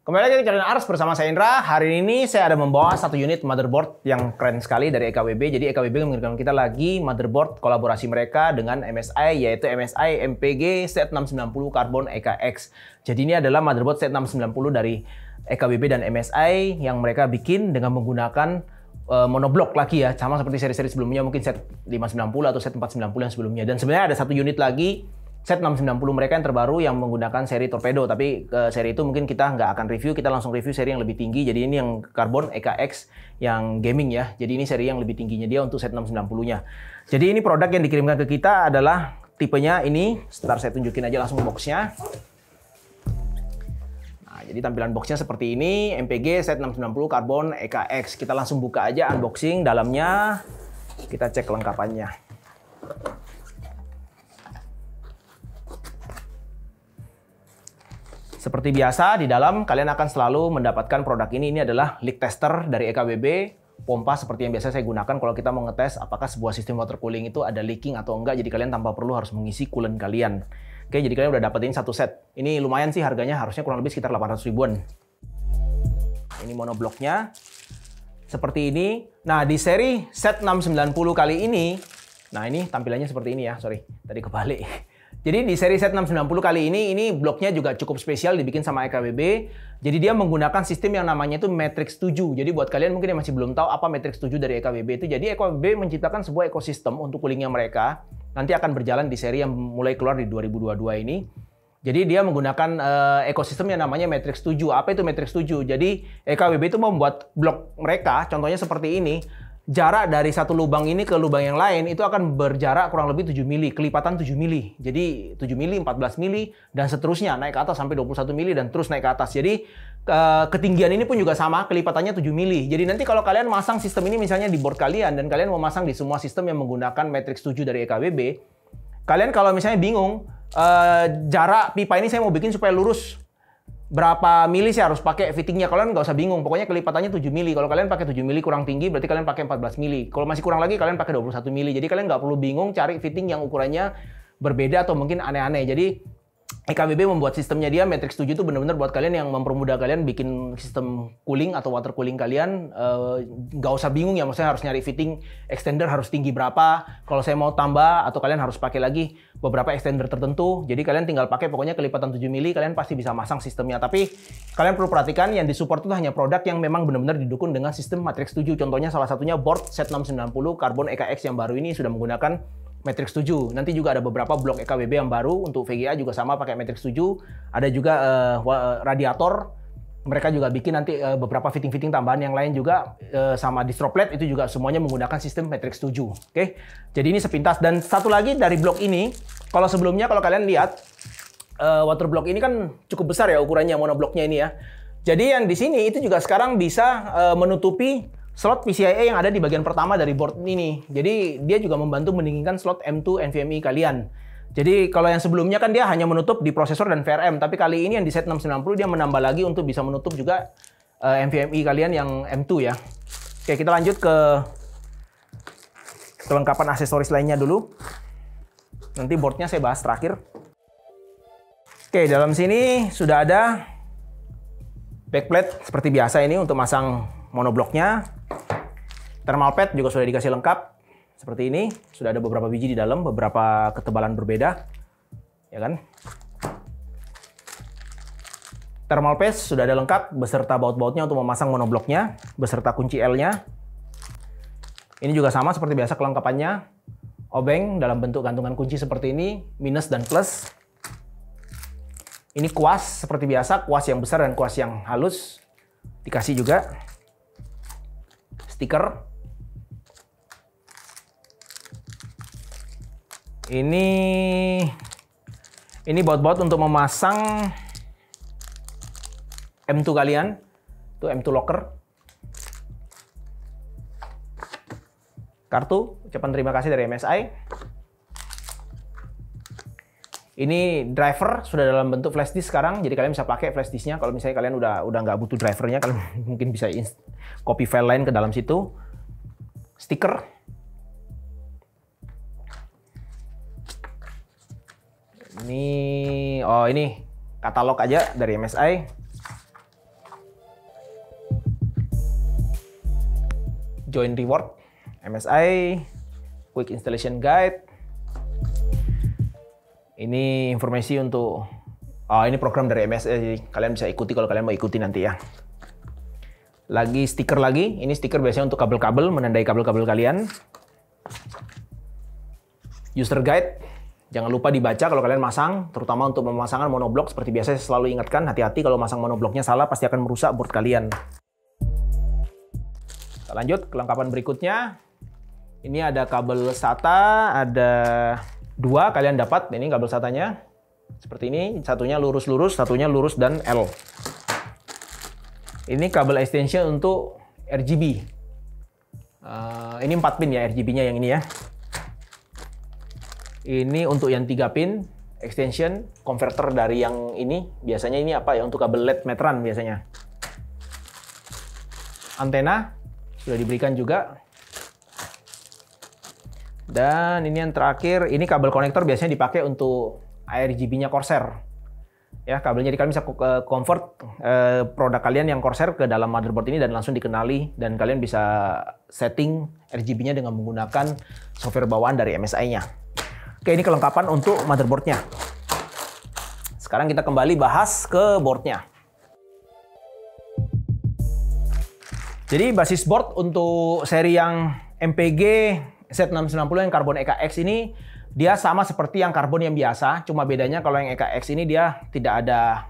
Kembali lagi ke channel Ars bersama saya Indra. Hari ini saya ada membawa satu unit motherboard yang keren sekali dari EKWB. Jadi EKWB mengirimkan kita lagi motherboard kolaborasi mereka dengan MSI, yaitu MSI MPG Z690 Carbon EKX. Jadi ini adalah motherboard Z690 dari EKWB dan MSI yang mereka bikin dengan menggunakan monoblok lagi ya, sama seperti seri-seri sebelumnya, mungkin Z590 atau Z490 yang sebelumnya. Dan sebenarnya ada satu unit lagi Z690 mereka yang terbaru yang menggunakan seri torpedo, tapi seri itu mungkin kita nggak akan review, kita langsung review seri yang lebih tinggi. Jadi ini yang Carbon EKX yang gaming ya, jadi ini seri yang lebih tingginya dia untuk Z690-nya. Jadi ini produk yang dikirimkan ke kita adalah tipenya ini, sebentar saya tunjukin aja langsung boxnya. Nah, jadi tampilan boxnya seperti ini, MPG Z690 Carbon EKX. Kita langsung buka aja unboxing dalamnya, kita cek kelengkapannya. Seperti biasa, di dalam kalian akan selalu mendapatkan produk ini. Ini adalah leak tester dari EKWB, pompa seperti yang biasa saya gunakan kalau kita mau ngetes apakah sebuah sistem water cooling itu ada leaking atau enggak. Jadi kalian tanpa perlu harus mengisi coolant kalian. Oke, jadi kalian udah dapetin satu set. Ini lumayan sih harganya, harusnya kurang lebih sekitar 800 ribuan. Ini monobloknya. Seperti ini. Nah, di seri Z690 kali ini, nah ini tampilannya seperti ini ya, sorry, tadi kebalik. Jadi di seri Z690 kali ini bloknya juga cukup spesial dibikin sama EKWB. Jadi dia menggunakan sistem yang namanya itu Matrix 7. Jadi buat kalian mungkin yang masih belum tahu apa Matrix 7 dari EKWB itu, jadi EKWB menciptakan sebuah ekosistem untuk coolingnya mereka. Nanti akan berjalan di seri yang mulai keluar di 2022 ini. Jadi dia menggunakan ekosistem yang namanya Matrix 7. Apa itu Matrix 7? Jadi EKWB itu membuat blok mereka, contohnya seperti ini. Jarak dari satu lubang ini ke lubang yang lain itu akan berjarak kurang lebih 7 mili, kelipatan 7 mili. Jadi 7 mili, 14 mili, dan seterusnya naik ke atas sampai 21 mili dan terus naik ke atas. Jadi ketinggian ini pun juga sama, kelipatannya 7 mili. Jadi nanti kalau kalian masang sistem ini misalnya di board kalian dan kalian mau masang di semua sistem yang menggunakan Matrix 7 dari EKWB, kalian kalau misalnya bingung, jarak pipa ini saya mau bikin supaya lurus, berapa mili sih harus pakai fittingnya, kalian nggak usah bingung, pokoknya kelipatannya 7 mili. Kalau kalian pakai 7 mili kurang tinggi, berarti kalian pakai 14 mili. Kalau masih kurang lagi, kalian pakai 21 mili. Jadi kalian nggak perlu bingung cari fitting yang ukurannya berbeda atau mungkin aneh-aneh. Jadi EKWB membuat sistemnya dia, Matrix 7 itu benar-benar buat kalian yang mempermudah kalian bikin sistem cooling atau water cooling kalian. Nggak usah bingung ya, maksudnya harus nyari fitting extender harus tinggi berapa. Kalau saya mau tambah atau kalian harus pakai lagi beberapa extender tertentu. Jadi kalian tinggal pakai pokoknya kelipatan 7 mili, kalian pasti bisa masang sistemnya. Tapi kalian perlu perhatikan yang disupport itu hanya produk yang memang benar-benar didukung dengan sistem Matrix 7. Contohnya salah satunya board Z690 Carbon EKX yang baru ini sudah menggunakan Matrix 7. Nanti juga ada beberapa blok EKWB yang baru untuk VGA juga sama pakai Matrix 7. Ada juga radiator. Mereka juga bikin nanti beberapa fitting-fitting tambahan yang lain juga sama distroplet itu juga semuanya menggunakan sistem Matrix 7. Oke. Jadi ini sepintas. Dan satu lagi dari blok ini, kalau sebelumnya kalau kalian lihat water block ini kan cukup besar ya ukurannya monobloknya ini ya. Jadi yang di sini itu juga sekarang bisa menutupi slot PCIe yang ada di bagian pertama dari board ini. Jadi dia juga membantu mendinginkan slot M2 NVMe kalian. Jadi kalau yang sebelumnya kan dia hanya menutup di prosesor dan VRM, tapi kali ini yang di Z690 dia menambah lagi untuk bisa menutup juga NVMe kalian yang M2 ya. Oke, kita lanjut ke kelengkapan aksesoris lainnya dulu. Nanti boardnya saya bahas terakhir. Oke, dalam sini sudah ada backplate seperti biasa ini untuk masang monobloknya. Thermal pad juga sudah dikasih lengkap seperti ini. Sudah ada beberapa biji di dalam, beberapa ketebalan berbeda, ya kan? Thermal paste sudah ada lengkap beserta baut-bautnya untuk memasang monobloknya, beserta kunci L-nya. Ini juga sama seperti biasa kelengkapannya. Obeng dalam bentuk gantungan kunci seperti ini, minus dan plus. Ini kuas seperti biasa, kuas yang besar dan kuas yang halus. Dikasih juga stiker. Ini baut-baut untuk memasang M2 kalian. Itu M2 locker. Kartu ucapan terima kasih dari MSI. Ini driver sudah dalam bentuk flash disk sekarang, jadi kalian bisa pakai flash disknya. Kalau misalnya kalian udah nggak butuh drivernya, kalian mungkin bisa copy file lain ke dalam situ. Stiker. Ini katalog aja dari MSI. Join Reward, MSI, Quick Installation Guide. Ini informasi untuk, ini program dari MSI, jadi kalian bisa ikuti kalau kalian mau ikuti nanti ya. Lagi stiker lagi, ini stiker biasanya untuk kabel-kabel, menandai kabel-kabel kalian. User Guide, jangan lupa dibaca kalau kalian masang, terutama untuk pemasangan monoblok. Seperti biasa saya selalu ingatkan, hati-hati kalau masang monobloknya salah, pasti akan merusak board kalian. Kita lanjut, kelengkapan berikutnya. Ini ada kabel SATA, ada 2 kalian dapat, ini kabel SATA-nya. Seperti ini, satunya lurus-lurus, satunya lurus dan L. Ini kabel extension untuk RGB. Ini 4 pin ya, RGB-nya yang ini ya. Ini untuk yang 3 pin, extension, converter dari yang ini. Biasanya ini apa ya, untuk kabel LED meteran biasanya. Antena, sudah diberikan juga. Dan ini yang terakhir, ini kabel konektor biasanya dipakai untuk ARGB-nya Corsair. Ya, kabelnya jadi kalian bisa convert produk kalian yang Corsair ke dalam motherboard ini dan langsung dikenali, dan kalian bisa setting RGB-nya dengan menggunakan software bawaan dari MSI-nya. Oke, ini kelengkapan untuk motherboard-nya. Sekarang kita kembali bahas ke board-nya. Jadi basis board untuk seri yang MPG Z690 yang Karbon EKX ini dia sama seperti yang karbon yang biasa, cuma bedanya kalau yang EKX ini dia tidak ada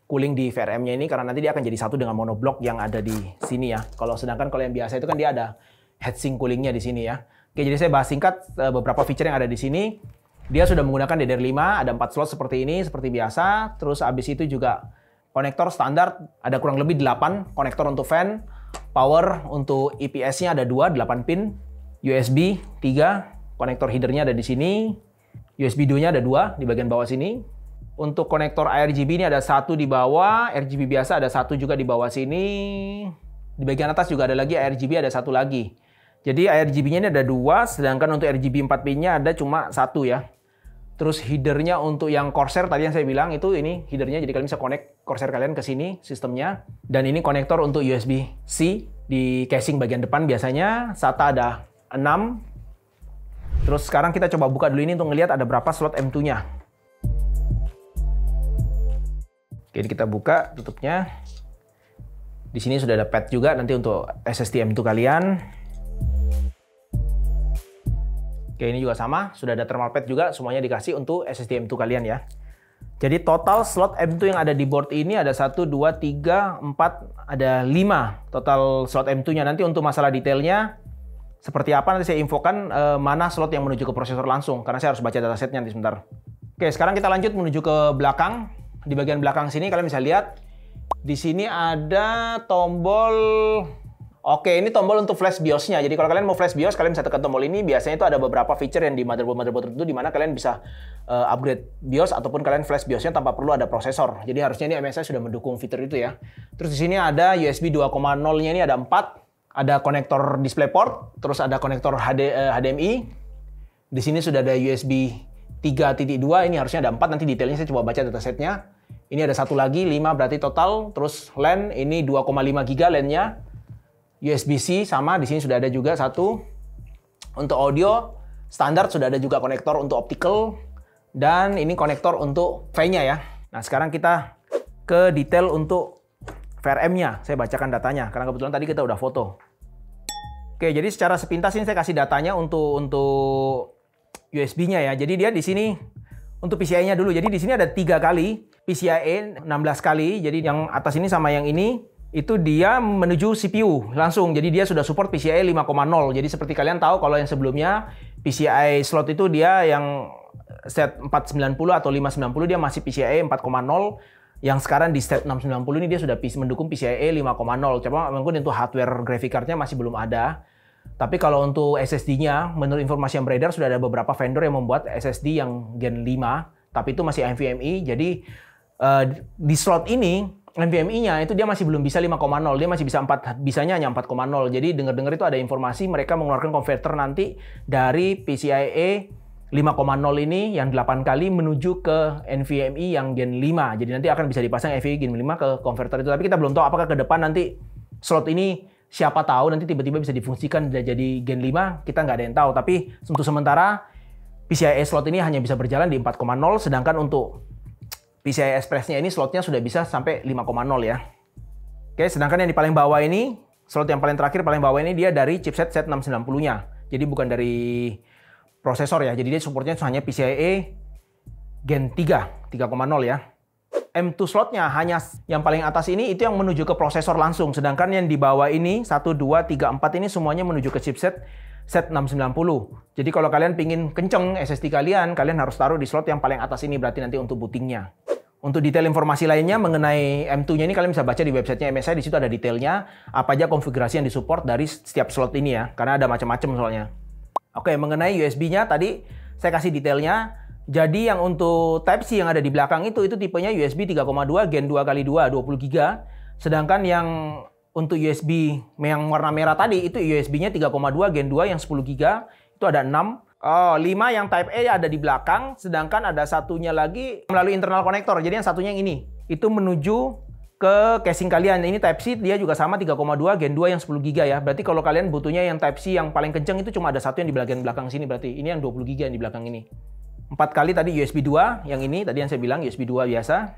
cooling di VRM-nya ini karena nanti dia akan jadi satu dengan monoblock yang ada di sini ya. Sedangkan kalau yang biasa itu kan dia ada heatsink coolingnya di sini ya. Oke, jadi saya bahas singkat beberapa feature yang ada di sini. Dia sudah menggunakan DDR5, ada 4 slot seperti ini, seperti biasa. Terus abis itu juga konektor standar, ada kurang lebih 8 konektor untuk fan. Power untuk IPS-nya ada 2, 8 pin. USB 3. Konektor header-nya ada di sini. USB 2-nya ada 2 di bagian bawah sini. Untuk konektor RGB ini ada 1 di bawah, RGB biasa ada 1 juga di bawah sini. Di bagian atas juga ada lagi RGB, ada 1 lagi. Jadi RGB-nya ini ada 2, sedangkan untuk RGB 4 pin-nya ada cuma 1 ya. Terus header-nya untuk yang Corsair tadi yang saya bilang itu ini header-nya, jadi kalian bisa connect Corsair kalian ke sini sistemnya. Dan ini konektor untuk USB-C di casing bagian depan biasanya. SATA ada 6. Terus sekarang kita coba buka dulu ini untuk ngelihat ada berapa slot M2-nya. Oke, kita buka tutupnya. Di sini sudah ada pad juga nanti untuk SSD M2 kalian. Oke, ini juga sama, sudah ada thermal pad juga, semuanya dikasih untuk SSD M2 kalian ya. Jadi total slot M2 yang ada di board ini ada 1, 2, 3, 4, ada 5 total slot M2-nya. Nanti untuk masalah detailnya seperti apa nanti saya infokan mana slot yang menuju ke prosesor langsung, karena saya harus baca datasetnya nanti sebentar. Oke, sekarang kita lanjut menuju ke belakang. Di bagian belakang sini kalian bisa lihat di sini ada tombol. Oke, ini tombol untuk flash BIOS-nya. Jadi kalau kalian mau flash BIOS, kalian bisa tekan tombol ini. Biasanya itu ada beberapa feature yang di motherboard tertentu di mana kalian bisa upgrade BIOS ataupun kalian flash BIOS-nya tanpa perlu ada prosesor. Jadi harusnya ini MSI sudah mendukung fitur itu ya. Terus di sini ada USB 2.0-nya ini ada 4. Ada konektor DisplayPort, terus ada konektor HDMI. Di sini sudah ada USB 3.2, ini harusnya ada 4, nanti detailnya saya coba baca datasetnya. Ini ada 1 lagi, 5 berarti total. Terus LAN, ini 2,5 GB LAN-nya. USB-C sama, di sini sudah ada juga 1. Untuk audio, standar sudah ada juga konektor untuk optical. Dan ini konektor untuk V-nya ya. Nah, sekarang kita ke detail untuk VRM-nya, saya bacakan datanya, karena kebetulan tadi kita udah foto. Oke, jadi secara sepintas ini saya kasih datanya untuk USB-nya ya. Jadi dia di sini untuk PCIe-nya dulu. Jadi di sini ada 3 kali PCIe 16 kali. Jadi yang atas ini sama yang ini itu dia menuju CPU langsung. Jadi dia sudah support PCIe 5.0. Jadi seperti kalian tahu kalau yang sebelumnya PCIe slot itu dia yang set 490 atau 590 dia masih PCIe 4.0. Yang sekarang di set 690 ini dia sudah mendukung PCIe 5.0. Coba mungkin untuk hardware graphic card-nya masih belum ada. Tapi kalau untuk SSD-nya, menurut informasi yang beredar sudah ada beberapa vendor yang membuat SSD yang Gen 5, tapi itu masih NVMe. Jadi di slot ini NVMe-nya itu dia masih belum bisa 5.0, dia masih bisa bisanya hanya 4.0. Jadi dengar-dengar itu ada informasi mereka mengeluarkan converter nanti dari PCIe 5.0 ini yang 8 kali menuju ke NVMe yang Gen 5. Jadi nanti akan bisa dipasang NVMe Gen 5 ke converter itu. Tapi kita belum tahu apakah ke depan nanti slot ini Siapa tahu nanti tiba-tiba bisa difungsikan jadi Gen 5, kita nggak ada yang tahu. Tapi untuk sementara PCIe slot ini hanya bisa berjalan di 4,0, sedangkan untuk PCI Express-nya ini slotnya sudah bisa sampai 5,0 ya. Oke, sedangkan yang di paling bawah ini, slot yang paling terakhir paling bawah ini dia dari chipset Z690-nya. Jadi bukan dari prosesor ya. Jadi dia supportnya hanya PCIe Gen 3, 3,0 ya. M2 slotnya hanya yang paling atas ini itu yang menuju ke prosesor langsung. Sedangkan yang di bawah ini 1, 2, 3, 4 ini semuanya menuju ke chipset Z690. Jadi kalau kalian pingin kenceng SSD kalian harus taruh di slot yang paling atas ini, berarti nanti untuk bootingnya. Untuk detail informasi lainnya mengenai M2-nya ini kalian bisa baca di websitenya MSI, di situ ada detailnya, apa aja konfigurasi yang disupport dari setiap slot ini ya, karena ada macam-macam soalnya. Oke, mengenai USB-nya tadi saya kasih detailnya. Jadi yang untuk Type-C yang ada di belakang itu tipenya USB 3,2 Gen 2x2 20 GB. Sedangkan yang untuk USB yang warna merah tadi itu USB-nya 3,2 Gen 2 yang 10 GB. Itu ada 6. 5 yang Type A ada di belakang. Sedangkan ada satunya lagi melalui internal konektor. Jadi yang satunya yang ini. Itu menuju ke casing kalian. Ini Type-C dia juga sama 3,2 Gen 2 yang 10 GB ya. Berarti kalau kalian butuhnya yang Type-C yang paling kenceng itu cuma ada satu yang di bagian belakang sini berarti. Ini yang 20 GB yang di belakang ini. 4 kali tadi USB 2 yang ini tadi yang saya bilang USB 2 biasa.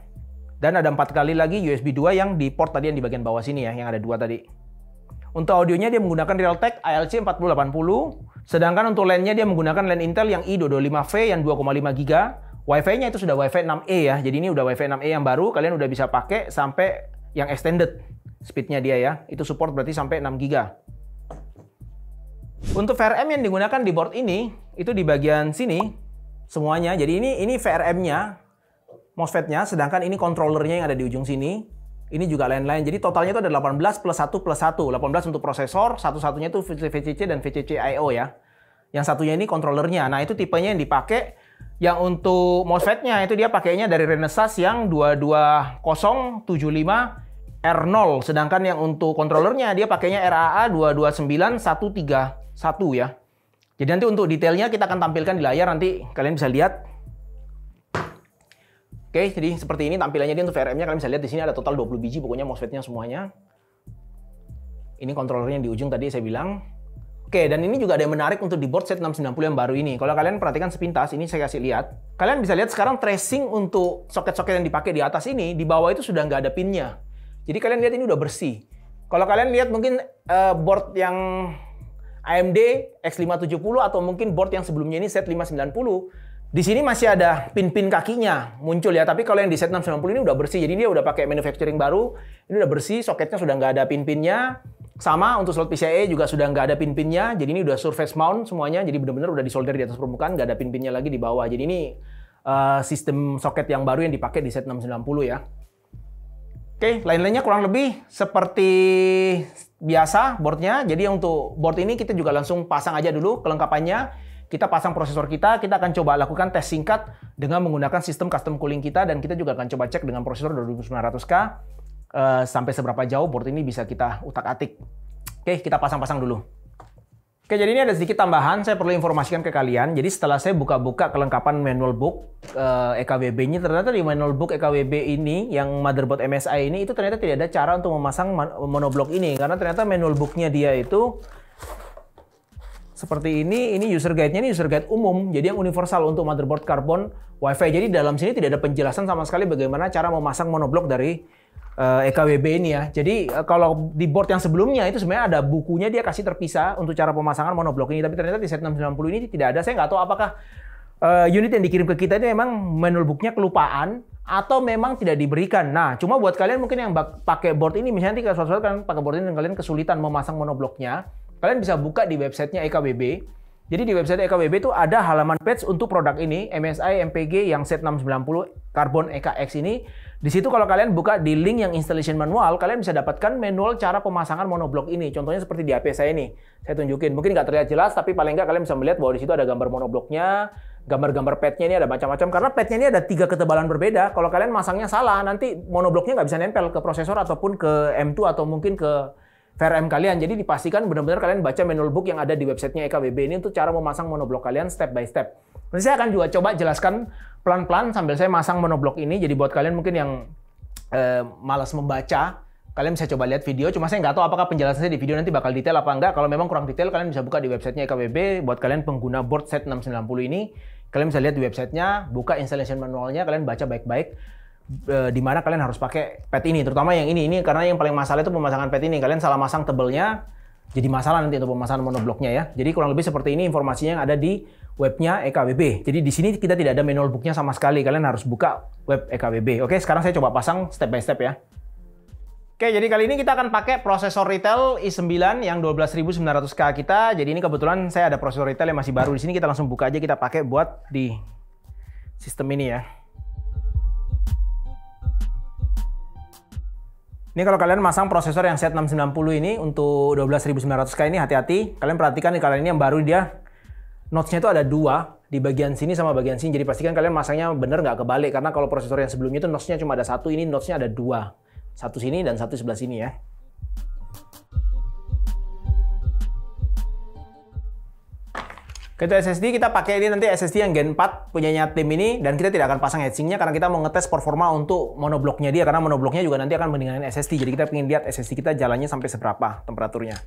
Dan ada 4 kali lagi USB 2 yang di port tadi yang di bagian bawah sini ya, yang ada 2 tadi. Untuk audionya dia menggunakan Realtek ALC 4080. Sedangkan untuk LAN-nya dia menggunakan LAN Intel yang i225V yang 2,5 GB. Wi-Fi-nya itu sudah Wi-Fi 6E ya. Jadi ini udah Wi-Fi 6E yang baru, kalian udah bisa pakai sampai yang extended speed-nya dia ya. Itu support berarti sampai 6 GB. Untuk VRM yang digunakan di board ini, itu di bagian sini semuanya. Jadi ini VRM-nya, MOSFET-nya, sedangkan ini controllernya yang ada di ujung sini. Ini juga lain-lain. Jadi totalnya itu ada 18 plus 1 plus 1. 18 untuk prosesor, satu-satunya itu VCC dan VCC I/O ya. Yang satunya ini controllernya. Nah, itu tipenya yang dipakai. Yang untuk MOSFET-nya itu dia pakainya dari Renesas yang 22075R0. Sedangkan yang untuk controllernya dia pakainya RAA 229131 ya. Jadi nanti untuk detailnya kita akan tampilkan di layar, nanti kalian bisa lihat. Oke, jadi seperti ini tampilannya dia untuk VRM-nya. Kalian bisa lihat di sini ada total 20 biji pokoknya MOSFET-nya semuanya. Ini controllernya yang di ujung tadi saya bilang. Oke, dan ini juga ada yang menarik untuk di board Z690 yang baru ini. Kalau kalian perhatikan sepintas, ini saya kasih lihat. Kalian bisa lihat sekarang tracing untuk soket-soket yang dipakai di atas ini, di bawah itu sudah nggak ada pinnya. Jadi kalian lihat ini udah bersih. Kalau kalian lihat mungkin board yang AMD X570 atau mungkin board yang sebelumnya ini Z590, di sini masih ada pin-pin kakinya muncul ya. Tapi kalau yang di Z690 ini udah bersih. Jadi dia udah pakai manufacturing baru. Ini udah bersih, soketnya sudah nggak ada pin-pinnya. Sama untuk slot PCIe juga sudah nggak ada pin-pinnya. Jadi ini udah surface mount semuanya. Jadi benar-benar udah disolder di atas permukaan, nggak ada pin-pinnya lagi di bawah. Jadi ini sistem soket yang baru yang dipakai di Z690 ya. Oke, lain-lainnya kurang lebih seperti biasa boardnya. Jadi untuk board ini kita juga langsung pasang aja dulu kelengkapannya. Kita pasang prosesor kita akan coba lakukan tes singkat dengan menggunakan sistem custom cooling kita, dan kita juga akan coba cek dengan prosesor 2900K sampai seberapa jauh board ini bisa kita utak-atik. Oke, kita pasang-pasang dulu. Oke, jadi ini ada sedikit tambahan, saya perlu informasikan ke kalian. Jadi setelah saya buka-buka kelengkapan manual book EKWB-nya, ternyata di manual book EKWB ini, yang motherboard MSI ini, itu ternyata tidak ada cara untuk memasang monoblock ini. Karena ternyata manual book-nya dia itu seperti ini user guide-nya, ini user guide umum, jadi yang universal untuk motherboard karbon Wi-Fi. Jadi dalam sini tidak ada penjelasan sama sekali bagaimana cara memasang monoblock dari EKWB ini ya. Jadi kalau di board yang sebelumnya itu sebenarnya ada bukunya, dia kasih terpisah untuk cara pemasangan monoblock ini. Tapi ternyata di Z690 ini tidak ada. Saya nggak tahu apakah unit yang dikirim ke kita ini memang manual book-nya kelupaan atau memang tidak diberikan. Nah, cuma buat kalian mungkin yang pakai board ini, misalnya nanti suatu-suatu kan pakai board ini dan kalian kesulitan memasang monoblocknya, kalian bisa buka di websitenya EKWB. Jadi di website EKWB itu ada halaman page untuk produk ini, MSI MPG yang Z690 Carbon EKX ini. Di situ kalau kalian buka di link yang installation manual, kalian bisa dapatkan manual cara pemasangan monoblock ini. Contohnya seperti di HP saya ini. Saya tunjukin. Mungkin nggak terlihat jelas, tapi paling nggak kalian bisa melihat bahwa di situ ada gambar monoblocknya, gambar-gambar padnya ini ada macam-macam. Karena padnya ini ada 3 ketebalan berbeda. Kalau kalian masangnya salah, nanti monoblocknya nggak bisa nempel ke prosesor ataupun ke M2 atau mungkin ke VRM kalian. Jadi dipastikan benar-benar kalian baca manual book yang ada di websitenya EKWB ini untuk cara memasang monoblock kalian step by step. Nanti saya akan juga coba jelaskan pelan-pelan sambil saya masang monoblock ini. Jadi buat kalian mungkin yang malas membaca, Kalian bisa coba lihat video, cuma saya nggak tahu apakah penjelasannya di video nanti bakal detail apa enggak. Kalau memang kurang detail, kalian bisa buka di websitenya EKBB. Buat kalian pengguna board set 690 ini, kalian bisa lihat di websitenya, buka installation manualnya, kalian baca baik-baik di mana kalian harus pakai pad ini, terutama yang ini karena yang paling masalah itu pemasangan pad ini. Kalian salah masang tebelnya, jadi masalah nanti untuk pemasangan monobloknya ya. Jadi kurang lebih seperti ini informasinya yang ada di webnya EKBB. Jadi di sini kita tidak ada manual booknya sama sekali. Kalian harus buka web EKBB. Oke, sekarang saya coba pasang step by step ya. Oke, jadi kali ini kita akan pakai prosesor Intel i9 yang 12900K kita. Jadi ini kebetulan saya ada prosesor Intel yang masih baru di sini. Kita langsung buka aja, kita pakai buat di sistem ini ya. Ini kalau kalian masang prosesor yang Z690 ini untuk 12900K ini, hati-hati. Kalian perhatikan nih, kalian ini yang baru dia notch-nya itu ada dua di bagian sini sama bagian sini. Jadi pastikan kalian masangnya bener nggak kebalik, karena kalau prosesor yang sebelumnya itu notch-nya cuma ada satu, ini notch-nya ada dua. Satu sini dan satu sebelah sini ya. Untuk SSD kita pakai ini nanti SSD yang Gen 4 punyanya tim ini, dan kita tidak akan pasang heatsinknya karena kita mau ngetes performa untuk monobloknya dia, karena monobloknya juga nanti akan mendingan SSD. Jadi kita ingin lihat SSD kita jalannya sampai seberapa temperaturnya.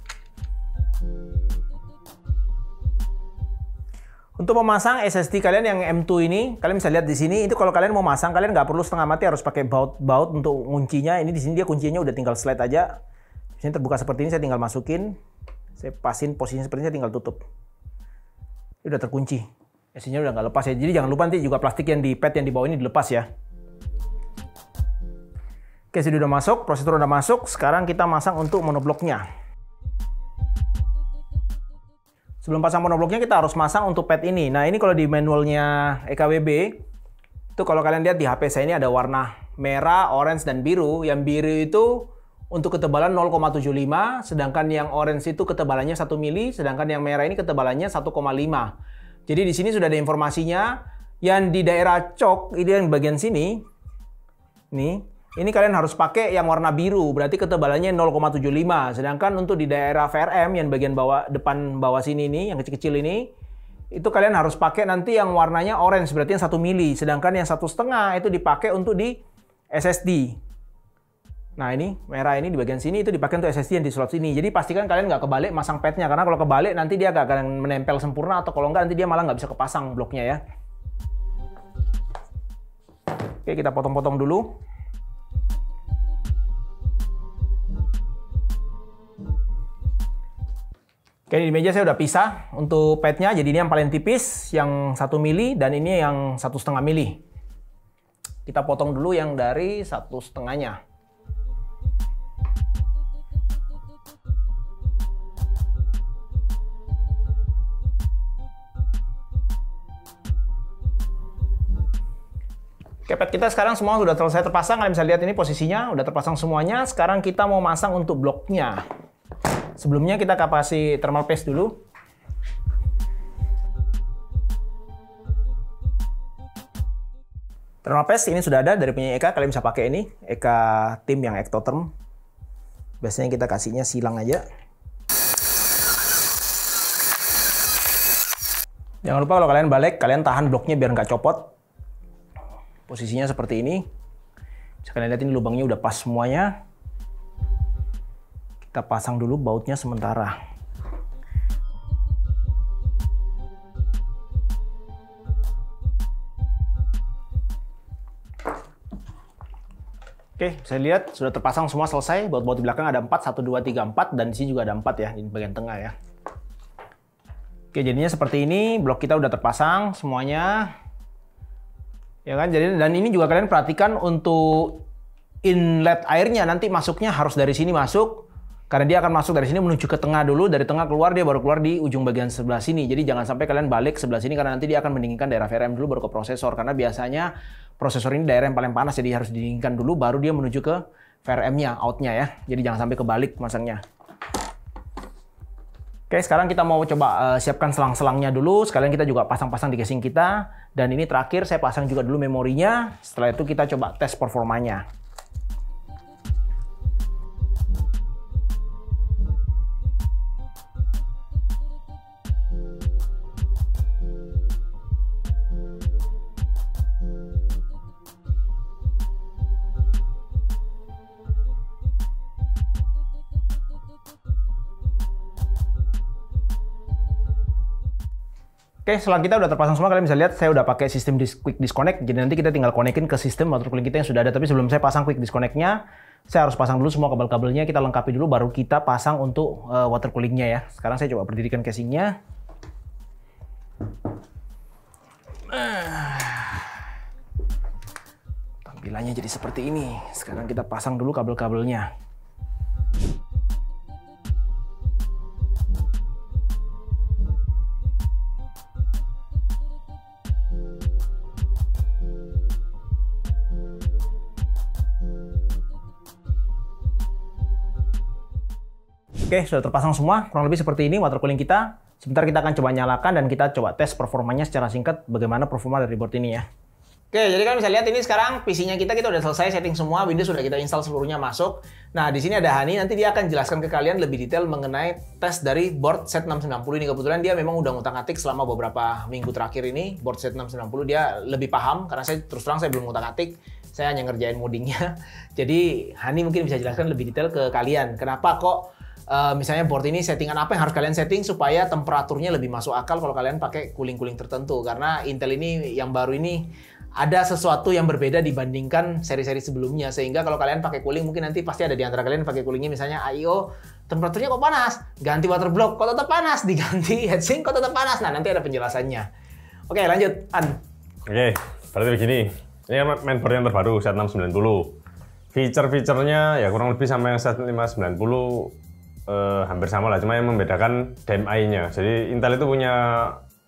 Untuk memasang SSD kalian yang M2 ini, kalian bisa lihat di sini. Itu kalau kalian mau masang, kalian nggak perlu setengah mati harus pakai baut untuk kuncinya. Ini di sini dia kuncinya udah tinggal slide aja. Di sini terbuka seperti ini, saya tinggal masukin. Saya pasin posisinya seperti ini, saya tinggal tutup. Ini udah terkunci. SSD-nya udah nggak lepas ya. Jadi jangan lupa nanti juga plastik yang di pad yang di bawah ini dilepas ya. Oke, SSD udah masuk, prosesor udah masuk. Sekarang kita masang untuk monobloknya. Sebelum pasang monobloknya kita harus masang untuk pad ini. Nah ini kalau di manualnya EKBB, itu kalau kalian lihat di HP saya ini ada warna merah, orange, dan biru. Yang biru itu untuk ketebalan 0,75, sedangkan yang orange itu ketebalannya 1 mili, sedangkan yang merah ini ketebalannya 1,5. Jadi di sini sudah ada informasinya. Yang di daerah cok, ini yang bagian sini, nih. Ini kalian harus pakai yang warna biru, berarti ketebalannya 0,75. Sedangkan untuk di daerah VRM yang bagian bawah, depan bawah sini nih, yang kecil-kecil ini, itu kalian harus pakai nanti yang warnanya orange, berarti yang 1 mili. Sedangkan yang 1,5 itu dipakai untuk di SSD. Nah ini, merah ini di bagian sini itu dipakai untuk SSD yang di slot sini. Jadi pastikan kalian nggak kebalik masang padnya, karena kalau kebalik nanti dia nggak akan menempel sempurna, atau kalau nggak nanti dia malah nggak bisa kepasang bloknya ya. Oke, kita potong-potong dulu. Oke, di meja saya udah pisah untuk padnya. Jadi ini yang paling tipis, yang 1 mili, dan ini yang 1,5 mili. Kita potong dulu yang dari 1,5-nya. Oke, pad kita sekarang semua sudah selesai terpasang. Kalian bisa lihat ini posisinya udah terpasang semuanya. Sekarang kita mau masang untuk bloknya. Sebelumnya kita kasih thermal paste dulu. Thermal paste ini sudah ada dari punya Eka, kalian bisa pakai ini. Eka tim yang Ectotherm. Biasanya kita kasihnya silang aja. Jangan lupa kalau kalian balik, kalian tahan bloknya biar nggak copot. Posisinya seperti ini. Bisa kalian lihat ini lubangnya udah pas semuanya. Kita pasang dulu bautnya sementara. Oke, saya lihat sudah terpasang semua selesai. Baut-baut di belakang ada 4, 1, 2, 3, 4, dan di sini juga ada 4 ya, di bagian tengah ya. Oke, jadinya seperti ini. Blok kita udah terpasang semuanya. Ya kan, jadi dan ini juga kalian perhatikan untuk inlet airnya nanti masuknya harus dari sini masuk. Karena dia akan masuk dari sini menuju ke tengah dulu, dari tengah keluar, dia baru keluar di ujung bagian sebelah sini. Jadi jangan sampai kalian balik sebelah sini, karena nanti dia akan mendinginkan daerah VRM dulu baru ke prosesor. Karena biasanya prosesor ini daerah yang paling panas, jadi harus didinginkan dulu baru dia menuju ke VRM-nya, out-nya ya. Jadi jangan sampai kebalik masangnya. Oke, sekarang kita mau coba siapkan selang-selangnya dulu. Sekalian kita juga pasang-pasang di casing kita. Dan ini terakhir saya pasang juga dulu memorinya. Setelah itu kita coba tes performanya. Oke, setelah kita udah terpasang semua, kalian bisa lihat saya udah pakai sistem quick disconnect. Jadi nanti kita tinggal konekin ke sistem water cooling kita yang sudah ada. Tapi sebelum saya pasang quick disconnect-nya, saya harus pasang dulu semua kabel-kabelnya. Kita lengkapi dulu, baru kita pasang untuk water cooling-nya ya. Sekarang saya coba berdirikan casing-nya. Tampilannya jadi seperti ini. Sekarang kita pasang dulu kabel-kabelnya. Oke, sudah terpasang semua, kurang lebih seperti ini water cooling kita. Sebentar kita akan coba nyalakan dan kita coba tes performanya secara singkat bagaimana performa dari board ini ya. Oke, jadi kalian bisa lihat ini sekarang PC-nya kita udah selesai setting semua, Windows sudah kita install seluruhnya masuk. Nah, di sini ada Hani, nanti dia akan jelaskan ke kalian lebih detail mengenai tes dari board Z690 ini. Kebetulan dia memang udah ngutak-ngatik selama beberapa minggu terakhir ini, board Z690 dia lebih paham, karena saya terus terang saya belum ngutak-ngatik. Saya hanya ngerjain moddingnya. Jadi Hani mungkin bisa jelaskan lebih detail ke kalian. Kenapa kok misalnya board ini settingan apa yang harus kalian setting supaya temperaturnya lebih masuk akal kalau kalian pakai cooling-cooling tertentu. Karena Intel ini yang baru ini ada sesuatu yang berbeda dibandingkan seri-seri sebelumnya. Sehingga kalau kalian pakai cooling mungkin nanti pasti ada di antara kalian pakai coolingnya misalnya I/O temperaturnya kok panas, ganti water block kok tetap panas, diganti heatsink kok tetap panas. Nah, nanti ada penjelasannya. Oke, lanjut An. Oke, berarti begini. Ini mainboard yang terbaru Z690. Fitur-fiturnya ya kurang lebih sama yang Z590. Hampir sama lah, cuma yang membedakan DMI-nya. Jadi Intel itu punya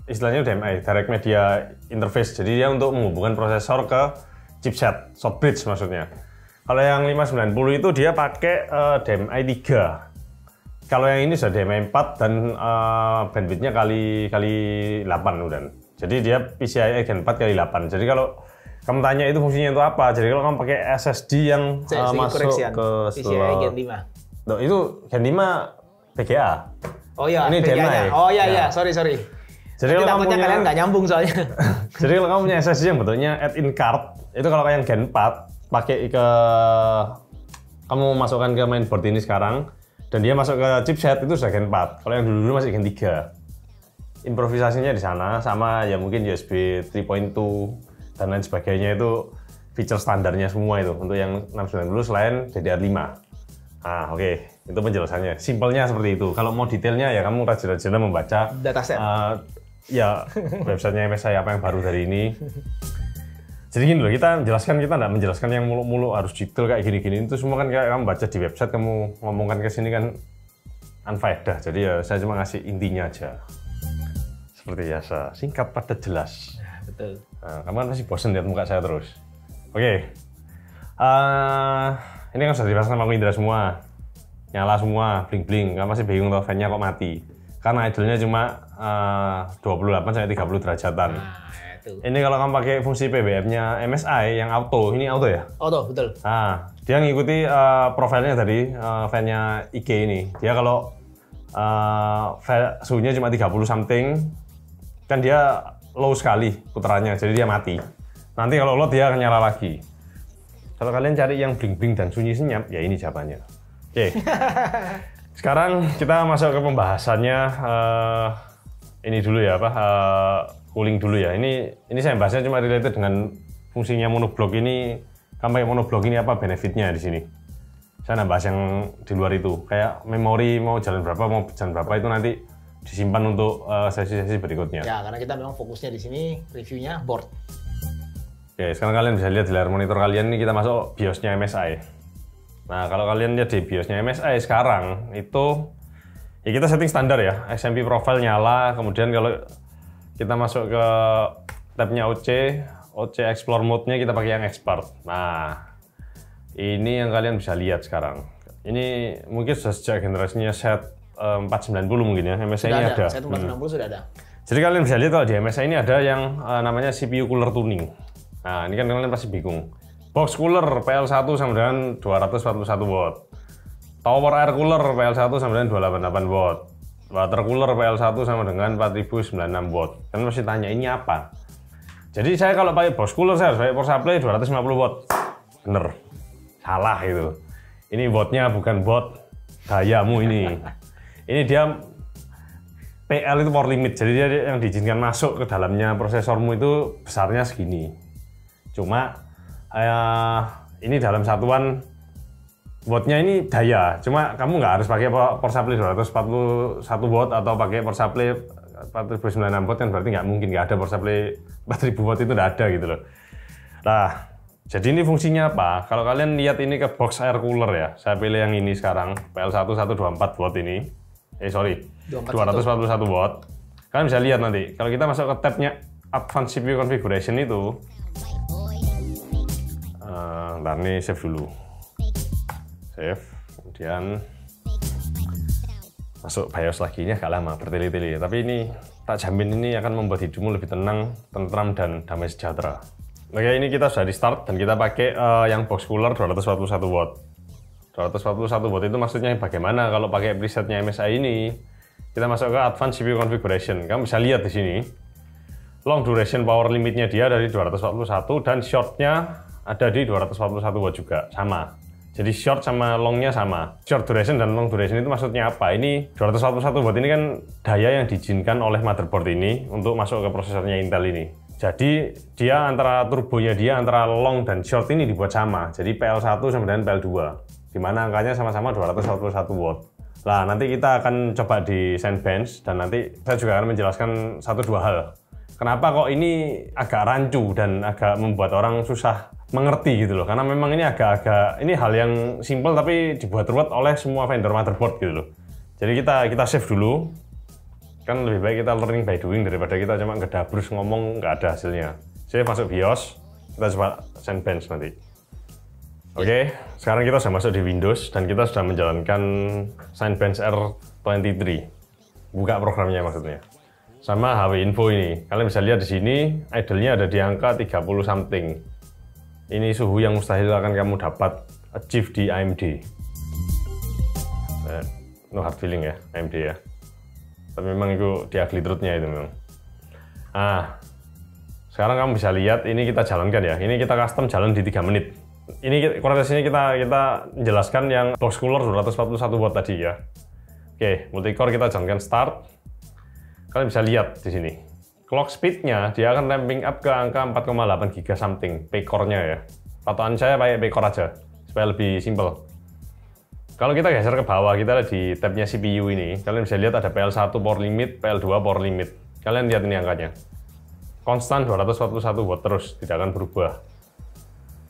istilahnya DMI, Direct Media Interface. Jadi dia untuk menghubungkan prosesor ke chipset, short bridge maksudnya. Kalau yang 590 itu dia pakai DMI 3. Kalau yang ini sudah DMI 4 dan bandwidth-nya kali 8 udah. Jadi dia PCIe Gen 4 kali 8. Jadi kalau kamu tanya itu fungsinya untuk apa? Jadi kalau kamu pakai SSD yang masuk ke PCIe Gen 5. Loh, itu Gen 5 VGA. Oh iya, ini DMI. Oh iya, sorry. Jadi kalau kamu punya, kalian nggak nyambung soalnya. Jadi kalau kamu punya SSD yang bentuknya add-in card, itu kalau yang Gen 4 pakai ke kamu masukkan ke mainboard ini sekarang, dan dia masuk ke chipset itu sudah Gen 4. Kalau yang dulu masih Gen 3. Improvisasinya di sana sama ya mungkin USB 3.2 dan lain sebagainya, itu feature standarnya semua itu untuk yang 690 selain DDR5. Nah, oke. Itu penjelasannya. Simpelnya seperti itu. Kalau mau detailnya ya kamu rajin-rajin membaca dataset. Ya websitenya MSI apa yang baru dari ini. Jadi gini loh, kita nggak menjelaskan yang muluk-muluk harus detail kayak gini-gini. Itu semua kan kayak kamu baca di website, kamu ngomongkan ke sini kan unfaedah. Jadi ya saya cuma ngasih intinya aja. Seperti biasa, singkat padat jelas. Betul. Nah, kamu kan masih bosen lihat muka saya terus. Oke. Ini kan sudah dipasang sama Indra semua, nyala semua, bling-bling. Kamu masih bingung tuh fan-nya kok mati? Karena idle-nya cuma 28-30 derajatan. Nah, itu. Ini kalau kamu pakai fungsi PWM-nya MSI yang auto, ini auto ya? Auto, betul. Nah, dia ngikuti profilnya dari fan-nya IG ini. Dia kalau suhunya cuma 30 something, kan dia low sekali putarannya, jadi dia mati. Nanti kalau load dia akan nyala lagi. Kalau kalian cari yang bling-bling dan sunyi senyap, ya ini jawabannya. Oke. Sekarang kita masuk ke pembahasannya. Ini dulu ya, cooling dulu ya. Ini saya bahasnya cuma related dengan fungsinya monoblock ini. Kamu pakai monoblock ini apa benefitnya di sini? Saya nggak bahas yang di luar itu. Kayak memori mau jalan berapa itu nanti disimpan untuk sesi-sesi berikutnya. Ya, karena kita memang fokusnya di sini reviewnya board. Oke, sekarang kalian bisa lihat di layar monitor kalian ini kita masuk BIOS-nya MSI. Nah, kalau kalian lihat di BIOS-nya MSI sekarang itu ya kita setting standar ya, XMP profile nyala, kemudian kalau kita masuk ke tabnya OC Explore mode-nya kita pakai yang expert. Nah, ini yang kalian bisa lihat sekarang. Ini mungkin sudah sejak generasinya Z490 mungkin ya, MSI ini ada. Z490 sudah ada. Jadi kalian bisa lihat kalau di MSI ini ada yang namanya CPU cooler tuning. Nah, ini kan kalian pasti bingung. Box cooler PL1 sama dengan 241 watt. Tower air cooler PL1 sama dengan 288 watt. Water cooler PL1 sama dengan 4096 watt. Kalian pasti tanya, ini apa? Jadi saya kalau pakai box cooler, saya harus pakai power supply 250 watt. Bener. Salah itu. Ini wattnya bukan watt dayamu ini. Ini dia PL itu power limit, jadi dia yang diizinkan masuk ke dalamnya prosesormu itu besarnya segini. Cuma ini dalam satuan wattnya ini daya, cuma kamu nggak harus pakai power supply 241 watt atau pakai power supply 4096 watt, kan berarti nggak mungkin, nggak ada power supply 4000 watt, itu nggak ada gitu loh. Nah, jadi ini fungsinya apa? Kalau kalian lihat ini ke box air cooler ya, saya pilih yang ini sekarang, PL1 124 watt ini. 241 watt. Kalian bisa lihat nanti, kalau kita masuk ke tabnya Advanced CPU Configuration itu, ntar nih save dulu. Save, kemudian masuk BIOS lagi, ini agak lama, bertele-tele. Tapi ini, tak jamin ini akan membuat hidupmu lebih tenang, tentram, dan damai sejahtera. Oke, ini kita sudah di start, dan kita pakai yang box cooler 241 watt. 241 watt itu maksudnya bagaimana kalau pakai presetnya MSI ini. Kita masuk ke Advanced CPU Configuration. Kamu bisa lihat di sini. Long duration power limitnya dia dari 241 dan shortnya ada di 241 watt juga, sama. Jadi short sama longnya sama. Short duration dan long duration itu maksudnya apa? Ini 241 watt ini kan daya yang diizinkan oleh motherboard ini untuk masuk ke prosesornya Intel ini. Jadi dia antara turbonya dia antara long dan short ini dibuat sama. Jadi PL1 sama dengan PL2. Di mana angkanya sama-sama 241 watt. Nah, nanti kita akan coba di Cinebench, dan nanti saya juga akan menjelaskan 1-2 hal. Kenapa kok ini agak rancu dan agak membuat orang susah mengerti gitu loh. Karena memang ini agak-agak, ini hal yang simple tapi dibuat ruwet oleh semua vendor motherboard gitu loh. Jadi kita save dulu. Kan lebih baik kita learning by doing daripada kita cuma ngedabrus ngomong nggak ada hasilnya. Save, masuk BIOS, kita coba Cinebench nanti. Oke, sekarang kita sudah masuk di Windows dan kita sudah menjalankan Cinebench R23. Buka programnya maksudnya. Sama HW Info ini. Kalian bisa lihat di sini, idle-nya ada di angka 30 something. Ini suhu yang mustahil akan kamu dapat achieve di AMD. No hard feeling ya, AMD ya. Tapi memang itu di ugly truth-nya itu memang. Nah, sekarang kamu bisa lihat, ini kita jalankan ya. Ini kita custom jalan di 3 menit. Ini kualitasnya kita menjelaskan yang box cooler 241 watt tadi ya. Oke, multicore kita jalankan start. Kalian bisa lihat di sini. Clock speed-nya dia akan ramping up ke angka 4,8 GB something, P-core-nya ya. Patokan saya pakai P-core aja, supaya lebih simple. Kalau kita geser ke bawah, kita lihat di tabnya CPU ini, kalian bisa lihat ada PL1 power limit, PL2 power limit. Kalian lihat ini angkanya. Konstan 241 watt terus, tidak akan berubah.